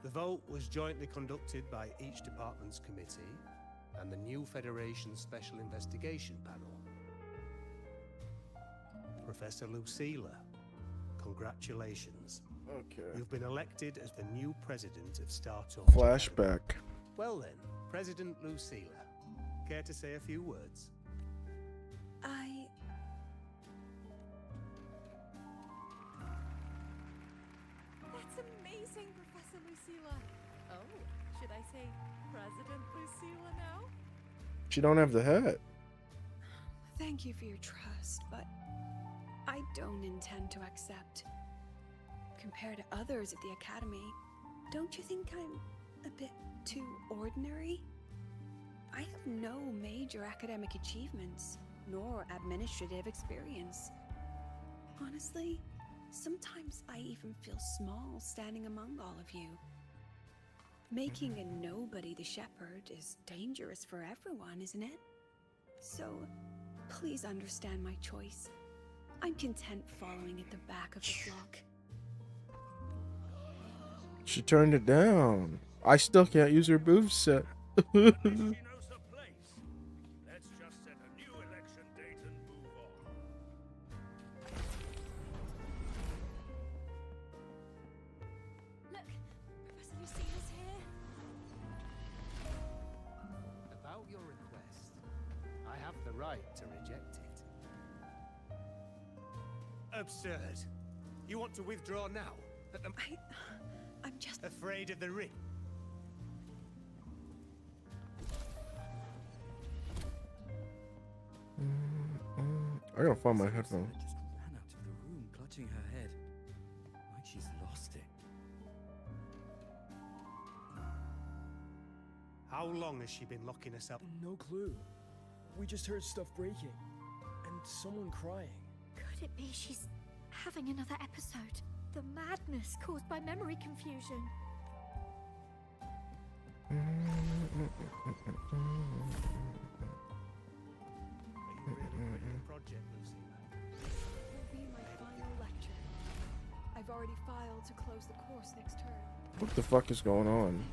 The vote was jointly conducted by each department's committee and the new Federation's Special Investigation Panel. Professor Lucilla, congratulations. Okay. You've been elected as the new president of Star Torch Flashback. Academy. Well then, President Lucilla, care to say a few words? That's amazing, Professor Lucilla. Oh, should I say President Lucilla now? She don't have the hat. Thank you for your trust, but I don't intend to accept. Compared to others at the Academy, don't you think I'm a bit too ordinary? I have no major academic achievements, nor administrative experience. Honestly, sometimes I even feel small standing among all of you. Making a nobody the shepherd is dangerous for everyone, isn't it? So, please understand my choice. I'm content following at the back of the flock. She turned it down. I still can't use her moveset. She knows her place. Let's just set a new election date and move on. Look, Professor Lucilla's here. About your request, I have the right to reject it. Absurd. You want to withdraw now? I'm just afraid of the ring. I gotta find my headphone. Just ran out of the room, clutching her head, like she's lost it. How long has she been locking us up? No clue. We just heard stuff breaking, and someone crying. Could it be she's having another episode? The madness caused by memory confusion. Are you really quitting the project, Lucilla? will be my final lecture. I've already filed to close the course next term. What the fuck is going on?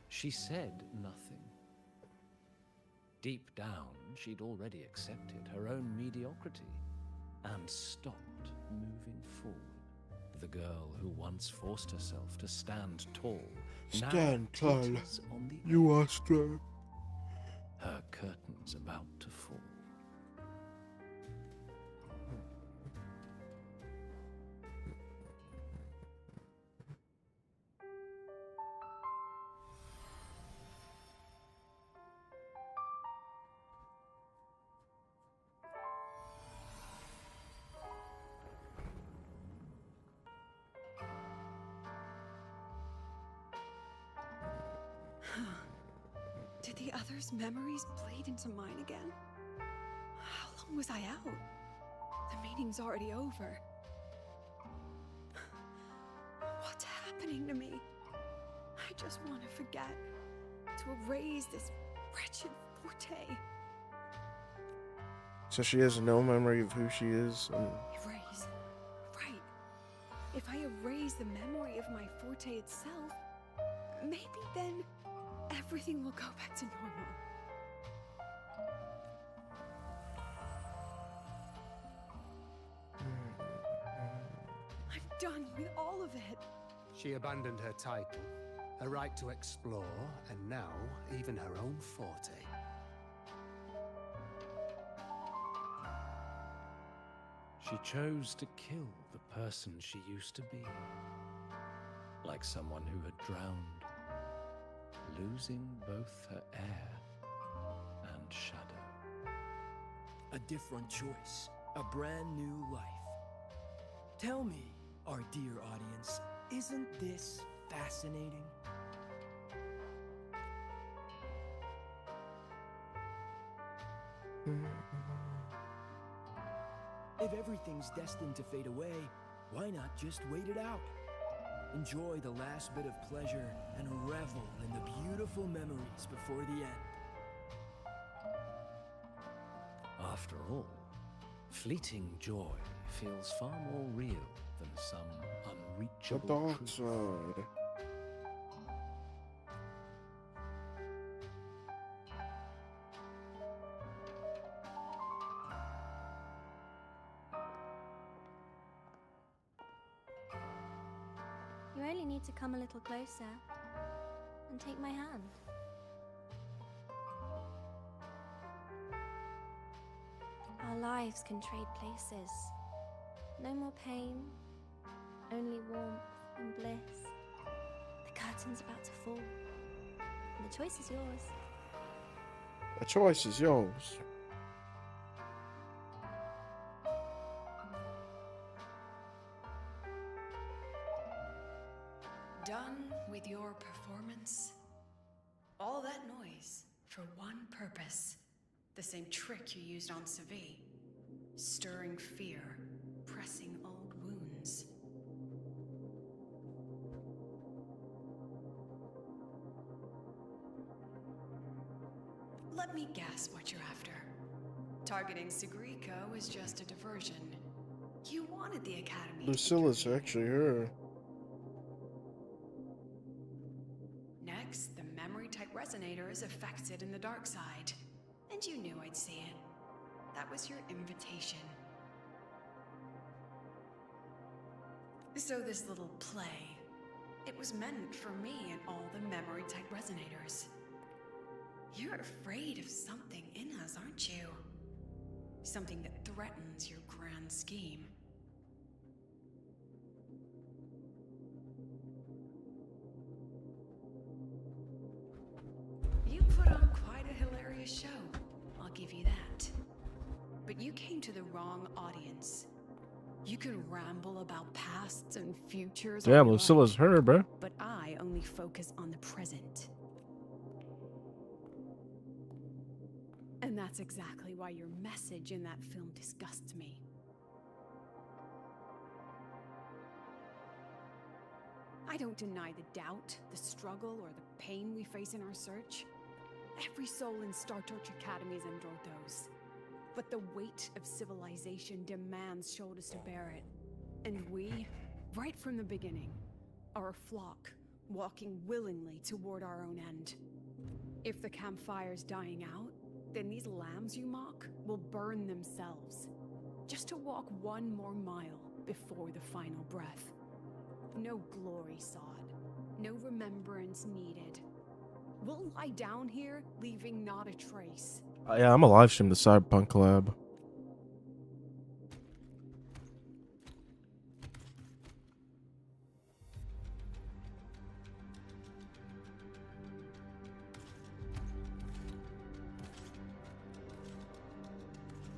She said nothing. Deep down, she'd already accepted her own mediocrity and stopped moving forward. The girl who once forced herself to stand tall, Stand now tall. teeters on the You are strong. her curtains about to fall. Did the others' memories bleed into mine again? How long was I out? The meeting's already over. What's happening to me? I just want to forget. To erase this wretched forte. So she has no memory of who she is. Erase. Right. If I erase the memory of my forte itself, maybe then everything will go back to normal. I'm done with all of it. She abandoned her title, her right to explore, and now even her own forte. She chose to kill the person she used to be. Like someone who had drowned, losing both her air and shadow. A different choice, a brand new life. Tell me, our dear audience, isn't this fascinating? If everything's destined to fade away, why not just wait it out? Enjoy the last bit of pleasure and revel in the beautiful memories before the end. After all, fleeting joy feels far more real than some unreachable The dark truth. side. You only need to come a little closer and take my hand. Our lives can trade places. No more pain, only warmth and bliss. The curtain's about to fall, and the choice is yours. The choice is yours. Done with your performance? All that noise for one purpose. The same trick you used on Savi. Stirring fear, pressing old wounds. Let me guess what you're after. Targeting Sigriko was just a diversion. You wanted the Academy. Lucilla's actually her. Next, the memory-type resonator is affected in the dark side. And you knew I'd see it. That was your invitation. So this little play, it was meant for me and all the memory-type resonators. You're afraid of something in us, aren't you? Something that threatens your grand scheme. You put on quite a hilarious show, I'll give you that. But you came to the wrong audience. You can ramble about pasts and futures. Damn, Lucilla's her, bro. But I only focus on the present. And that's exactly why your message in that film disgusts me. I don't deny the doubt, the struggle, or the pain we face in our search. Every soul in Star Torch Academy has endured those. But the weight of civilization demands shoulders to bear it. And we, right from the beginning, are a flock, walking willingly toward our own end. If the campfire's dying out, then these lambs you mock will burn themselves, just to walk one more mile before the final breath. No glory sought, no remembrance needed. We'll lie down here, leaving not a trace. Yeah, I'm a live stream the Cyberpunk collab.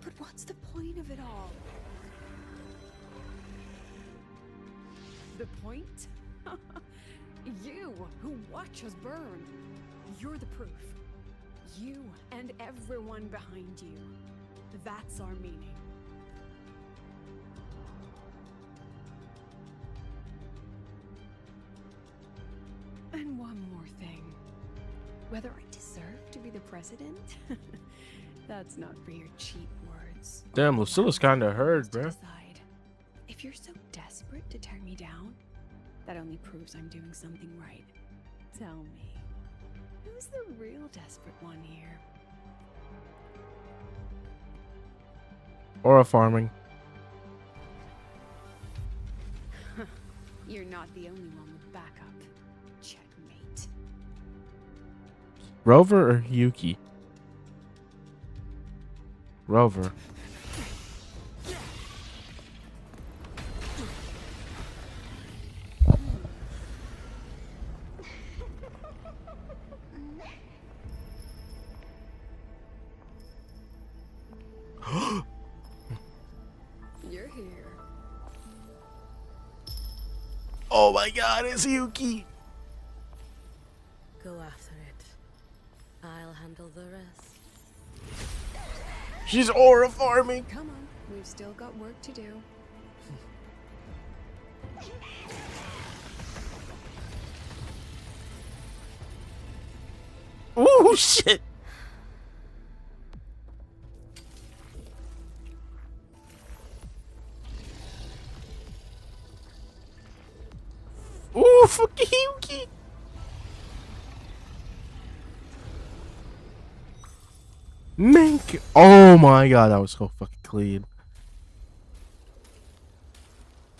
But what's the point of it all? The point? You, who watch us burn. You're the proof. You and everyone behind you. That's our meaning. And one more thing. Whether I deserve to be the president? That's not for your cheap words. Damn, Lucilla's kind of hurt, bruh. Decide. If you're so desperate to tear me down, that only proves I'm doing something right. Tell me, who's the real desperate one here? Or a farming. You're not the only one with backup. Checkmate. Rover or Yuki? Rover. You're here. Oh my god, it's Yuki! Go after it. I'll handle the rest. She's aura farming! Come on, we've still got work to do. Ooh, shit! Ooh, fucking Yuki! Mink! Oh my god, that was so fucking clean.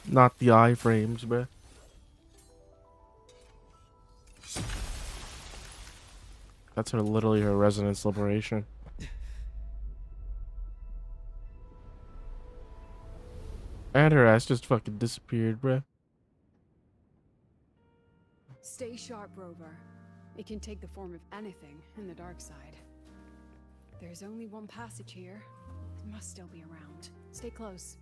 Not the iframes, bruh. That's her, literally her resonance liberation. And her ass just fucking disappeared, bruh. Stay sharp, Rover. It can take the form of anything in the dark side. There's only one passage here. It must still be around. Stay close.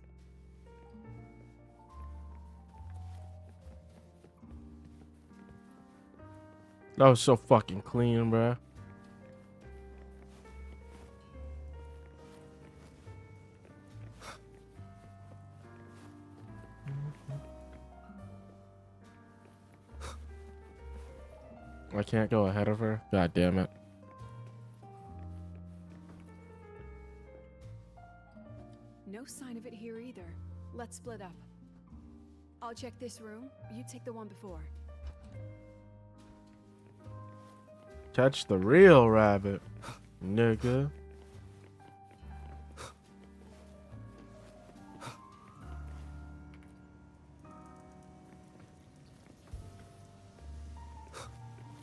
That was so fucking clean, bruh. I can't go ahead of her. God damn it. No sign of it here either. Let's split up. I'll check this room. You take the one before. Catch the real rabbit, nigga.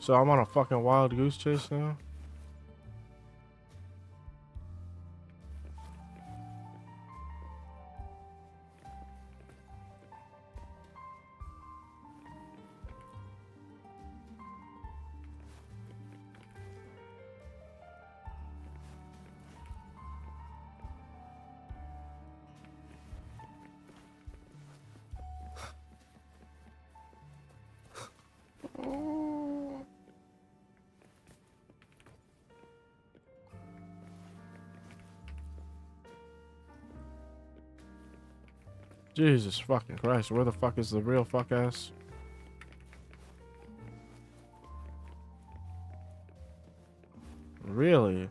So I'm on a fucking wild goose chase now? Jesus fucking Christ, where the fuck is the real fuck ass? Really?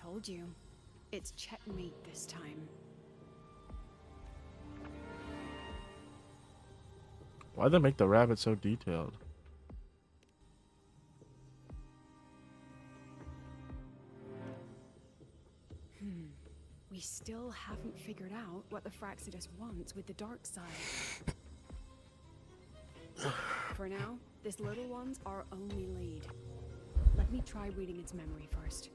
Told you. It's checkmate this time. Why'd they make the rabbit so detailed? We still haven't figured out what the Fraxidus wants with the dark side. For now, This little one's our only lead. Let me try reading its memory first.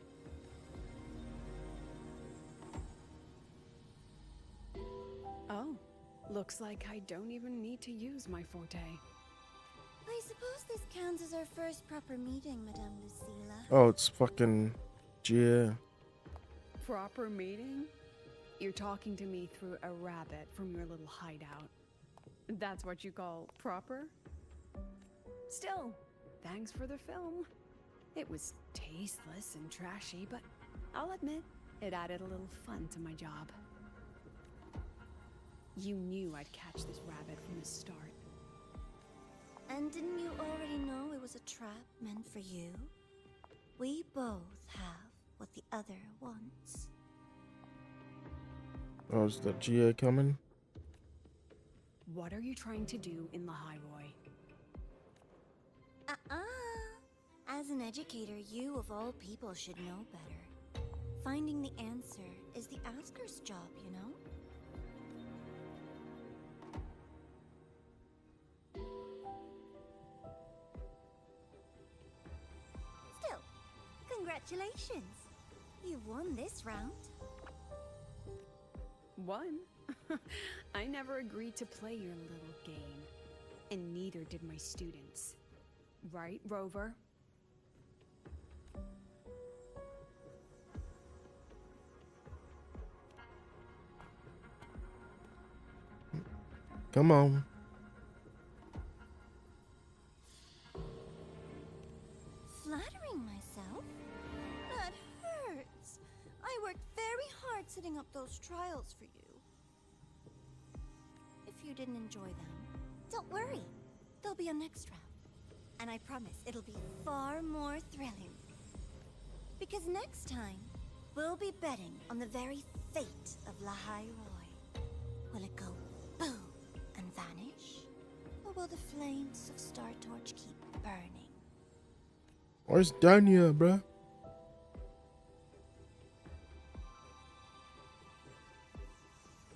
Oh, looks like I don't even need to use my forte. I suppose this counts as our first proper meeting, Madame Lucilla. Oh, it's fucking Gia. Proper meeting? You're talking to me through a rabbit from your little hideout. That's what you call proper? Still, thanks for the film. It was tasteless and trashy, but I'll admit, it added a little fun to my job. You knew I'd catch this rabbit from the start. And didn't you already know it was a trap meant for you? We both have what the other wants. Oh, is the Gia coming? What are you trying to do in the Highroy? As an educator, you of all people should know better. Finding the answer is the asker's job, you know? Still, congratulations. You've won this round. Won? I never agreed to play your little game. And neither did my students. Right, Rover? Come on. Flattering myself? That hurts. I worked very hard setting up those trials for you. If you didn't enjoy them, don't worry. There'll be a next round. And I promise it'll be far more thrilling. Because next time, we'll be betting on the very fate of Liivestream. Will it go boom and vanish? Or will the flames of Star Torch keep burning? Where's Danya, bruh?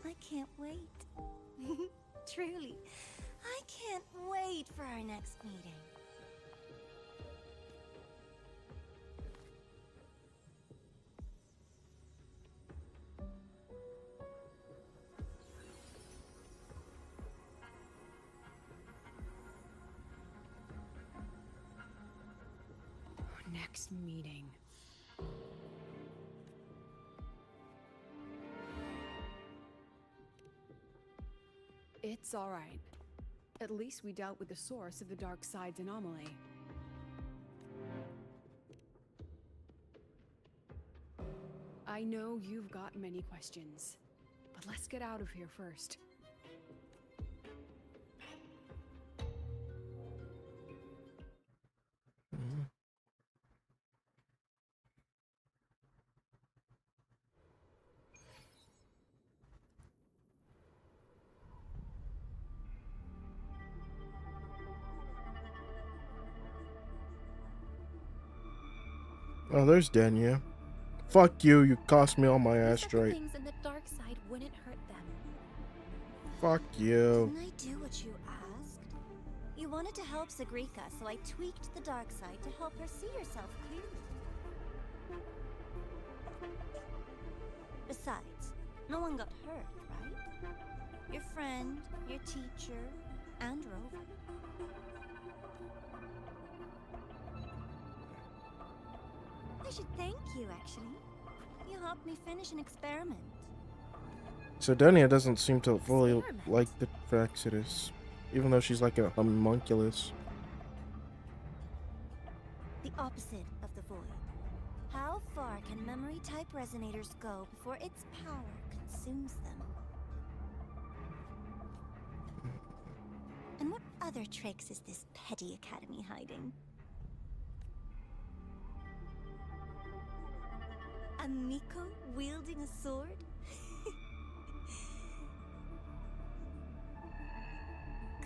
I can't wait. Truly, I can't wait for our next meeting. Next meeting. It's all right. At least we dealt with the source of the dark side's anomaly. I know you've got many questions, but let's get out of here first. Oh, there's Danya. Fuck you, you cost me all my asteroid. Things in the dark side wouldn't hurt them. Fuck you. Didn't I do what you asked? You wanted to help Sagrika, so I tweaked the dark side to help her see herself clearly. Besides, no one got hurt, right? Your friend, your teacher, and Rover. I should thank you, actually. You helped me finish an experiment. So Danya doesn't seem to fully like the Frexodus, even though she's like a homunculus. The opposite of the void. How far can memory-type resonators go before its power consumes them? And what other tricks is this petty academy hiding? A Miko wielding a sword?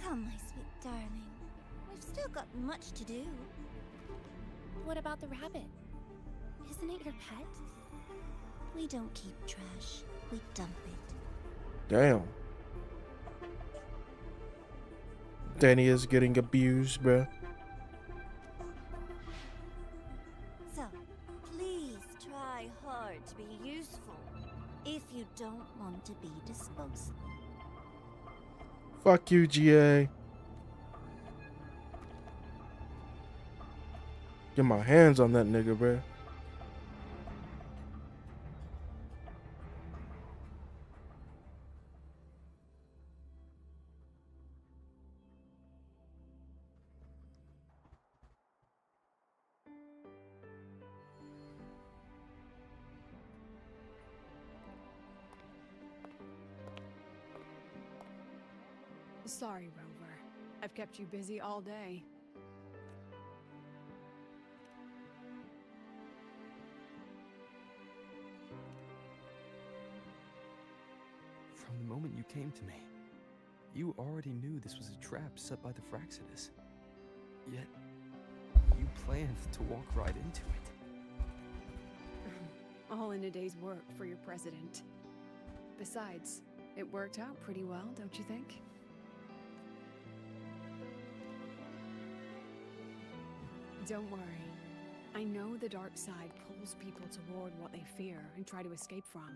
Come, my sweet darling. We've still got much to do. What about the rabbit? Isn't it your pet? We don't keep trash. We dump it. Damn. Danny is getting abused, bruh. try hard to be useful. If you don't want to be disposable. Fuck you, GA. Get my hands on that nigga, bruh. Sorry, Rover. I've kept you busy all day. From the moment you came to me, you already knew this was a trap set by the Fraxidus. Yet, you planned to walk right into it. All in a day's work for your president. Besides, it worked out pretty well, don't you think? Don't worry. I know the dark side pulls people toward what they fear and try to escape from.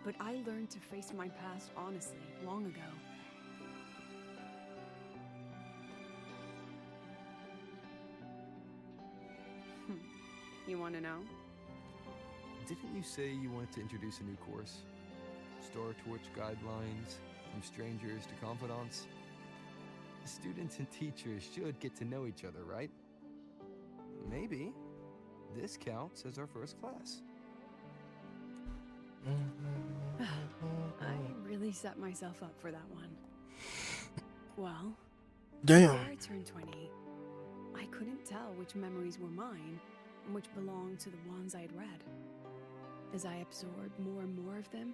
But I learned to face my past honestly long ago. You want to know? Didn't you say you wanted to introduce a new course? Star Torch guidelines, from strangers to confidants? Students and teachers should get to know each other, right? Maybe this counts as our first class. I really set myself up for that one. Well, damn. Before I turned 20, I couldn't tell which memories were mine and which belonged to the ones I had read. As I absorbed more and more of them,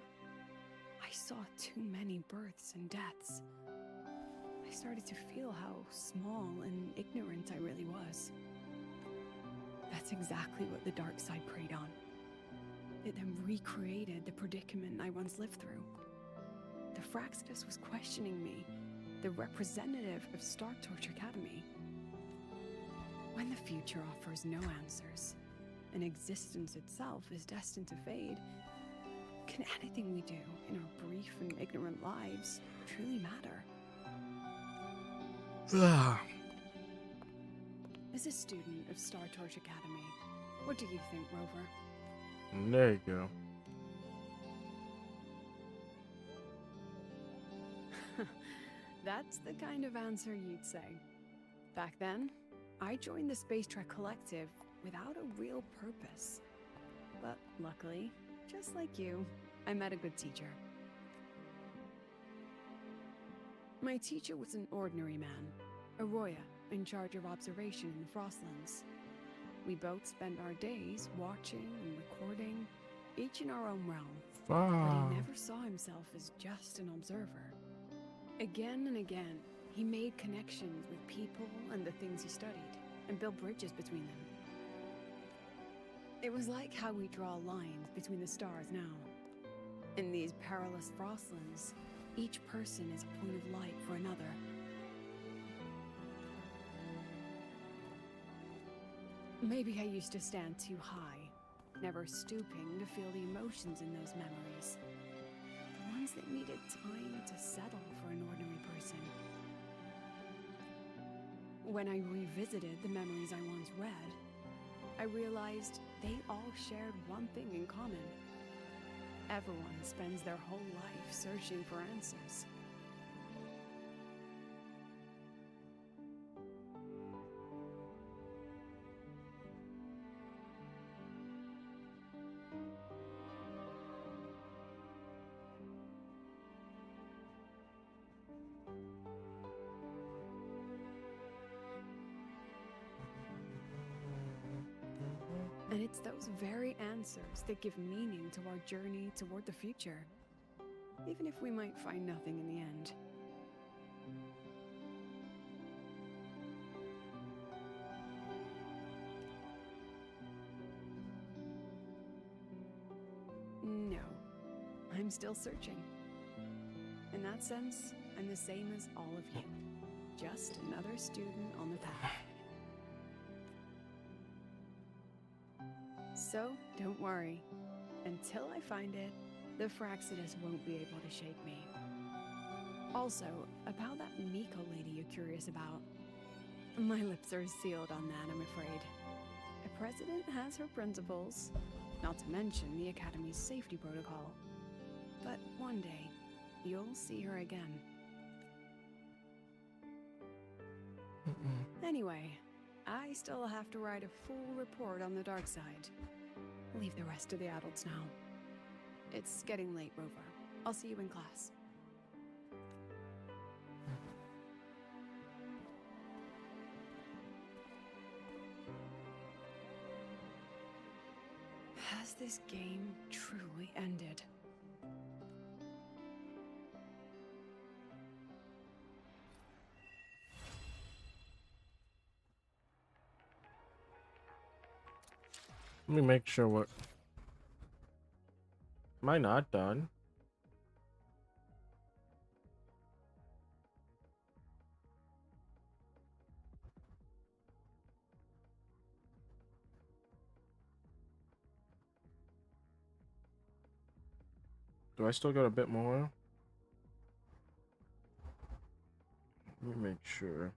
I saw too many births and deaths. I started to feel how small and ignorant I really was. That's exactly what the dark side preyed on. It then recreated the predicament I once lived through. The Fraxidus was questioning me, the representative of Star Torch Academy. When the future offers no answers, and existence itself is destined to fade, can anything we do in our brief and ignorant lives truly matter? As a student of Star Torch Academy, what do you think, Rover? There you go. That's the kind of answer you'd say. Back then, I joined the Space Trek Collective without a real purpose. But luckily, just like you, I met a good teacher. My teacher was an ordinary man, Arroya, in charge of observation in the Frostlands. We both spent our days watching and recording, each in our own realm. But he never saw himself as just an observer. Again and again, he made connections with people and the things he studied, and built bridges between them. It was like how we draw lines between the stars now. In these perilous Frostlands, each person is a point of light for another. Maybe I used to stand too high, never stooping to feel the emotions in those memories. The ones that needed time to settle for an ordinary person. When I revisited the memories I once read, I realized they all shared one thing in common. Everyone spends their whole life searching for answers. And it's those very answers that give meaning to our journey toward the future, even if we might find nothing in the end. No, I'm still searching. In that sense, I'm the same as all of you, just another student on the path. So, don't worry. Until I find it, the Fraxidus won't be able to shake me. Also, about that Miko lady you're curious about. My lips are sealed on that, I'm afraid. A president has her principles, not to mention the Academy's safety protocol. But one day, you'll see her again. Anyway, I still have to write a full report on the dark side. Leave the rest to the adults now. It's getting late, Rover. I'll see you in class. Has this game truly ended? Let me make sure what... Am I not done? Do I still got a bit more? Let me make sure.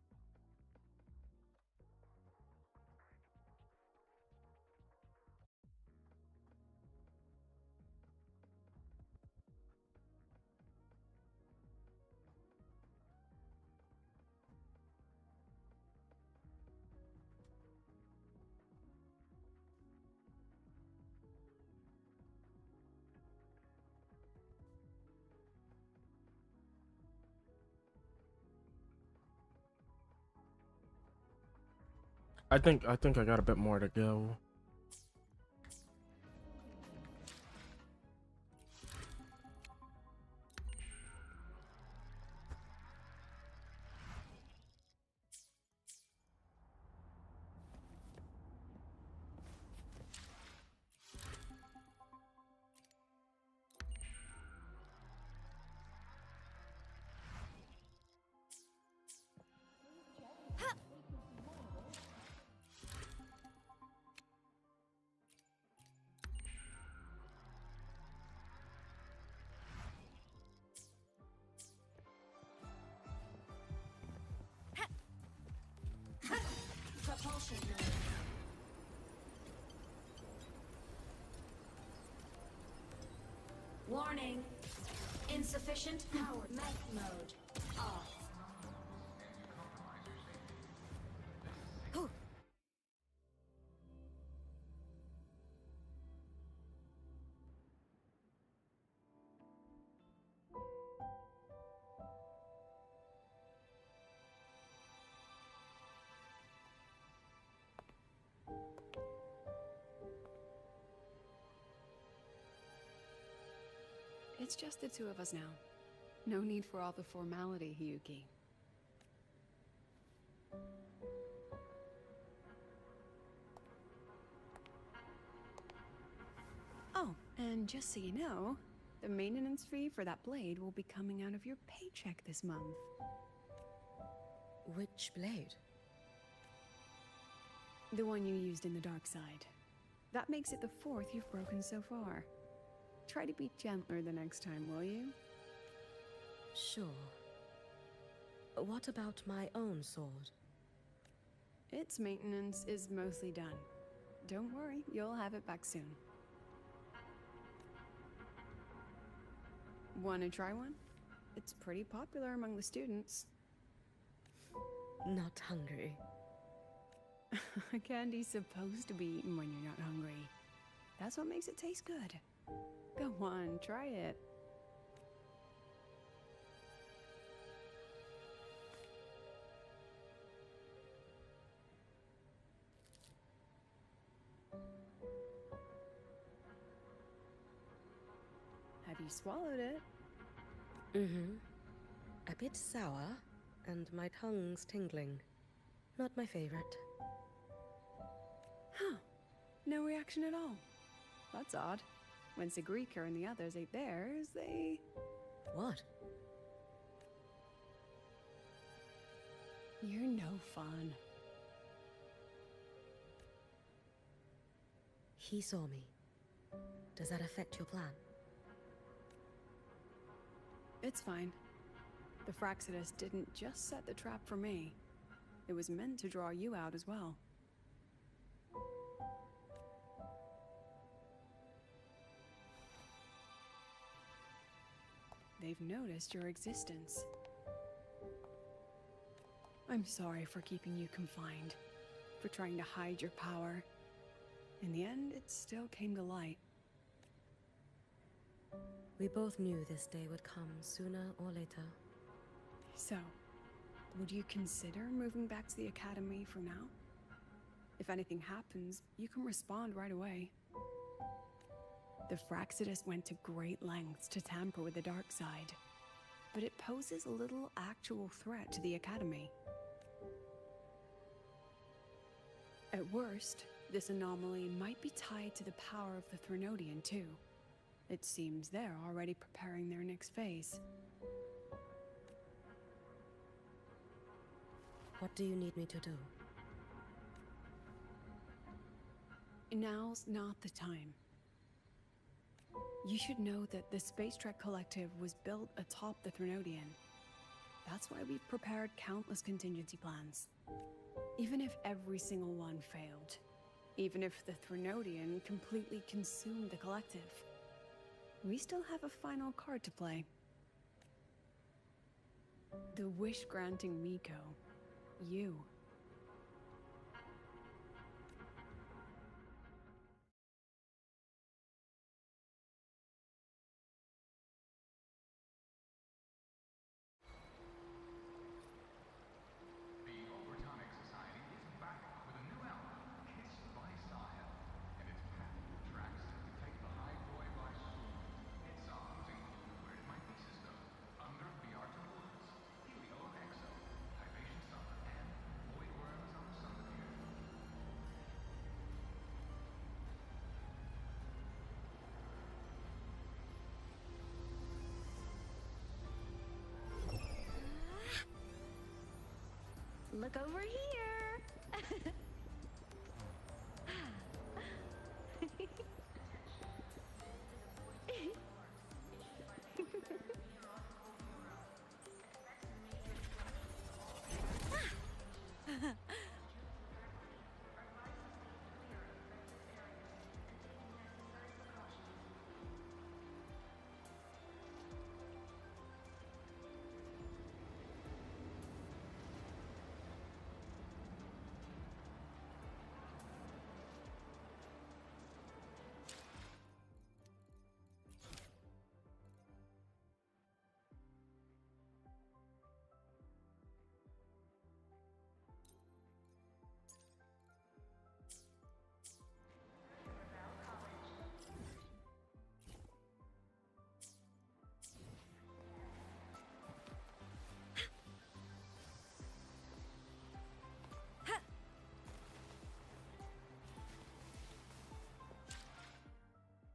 I think I got a bit more to go. Propulsion mode. Warning. Insufficient power. Mech mode. Off. It's just the two of us now. No need for all the formality, Hyuki. Oh, and just so you know, the maintenance fee for that blade will be coming out of your paycheck this month. Which blade? The one you used in the dark side. That makes it the fourth you've broken so far. Try to be gentler the next time, will you? Sure. What about my own sword? Its maintenance is mostly done. Don't worry, you'll have it back soon. Wanna try one? It's pretty popular among the students. Not hungry. Candy's supposed to be eaten when you're not hungry. That's what makes it taste good. Go on, try it. Have you swallowed it? Mm-hmm. A bit sour, and my tongue's tingling. Not my favorite. Huh. No reaction at all. That's odd. When Sigrika and the others ate theirs, they... What? You're no fun. He saw me. Does that affect your plan? It's fine. The Fraxidus didn't just set the trap for me. It was meant to draw you out as well. They've noticed your existence. I'm sorry for keeping you confined, for trying to hide your power. In the end, it still came to light. We both knew this day would come sooner or later. So, would you consider moving back to the Academy for now? If anything happens, you can respond right away. The Fraxidus went to great lengths to tamper with the dark side, but it poses a little actual threat to the Academy. At worst, this anomaly might be tied to the power of the Threnodian too. It seems they're already preparing their next phase. What do you need me to do? Now's not the time. You should know that the Space Trek Collective was built atop the Threnodian. That's why we've prepared countless contingency plans. Even if every single one failed, even if the Threnodian completely consumed the Collective, we still have a final card to play. The wish-granting Miko. You. Look over here!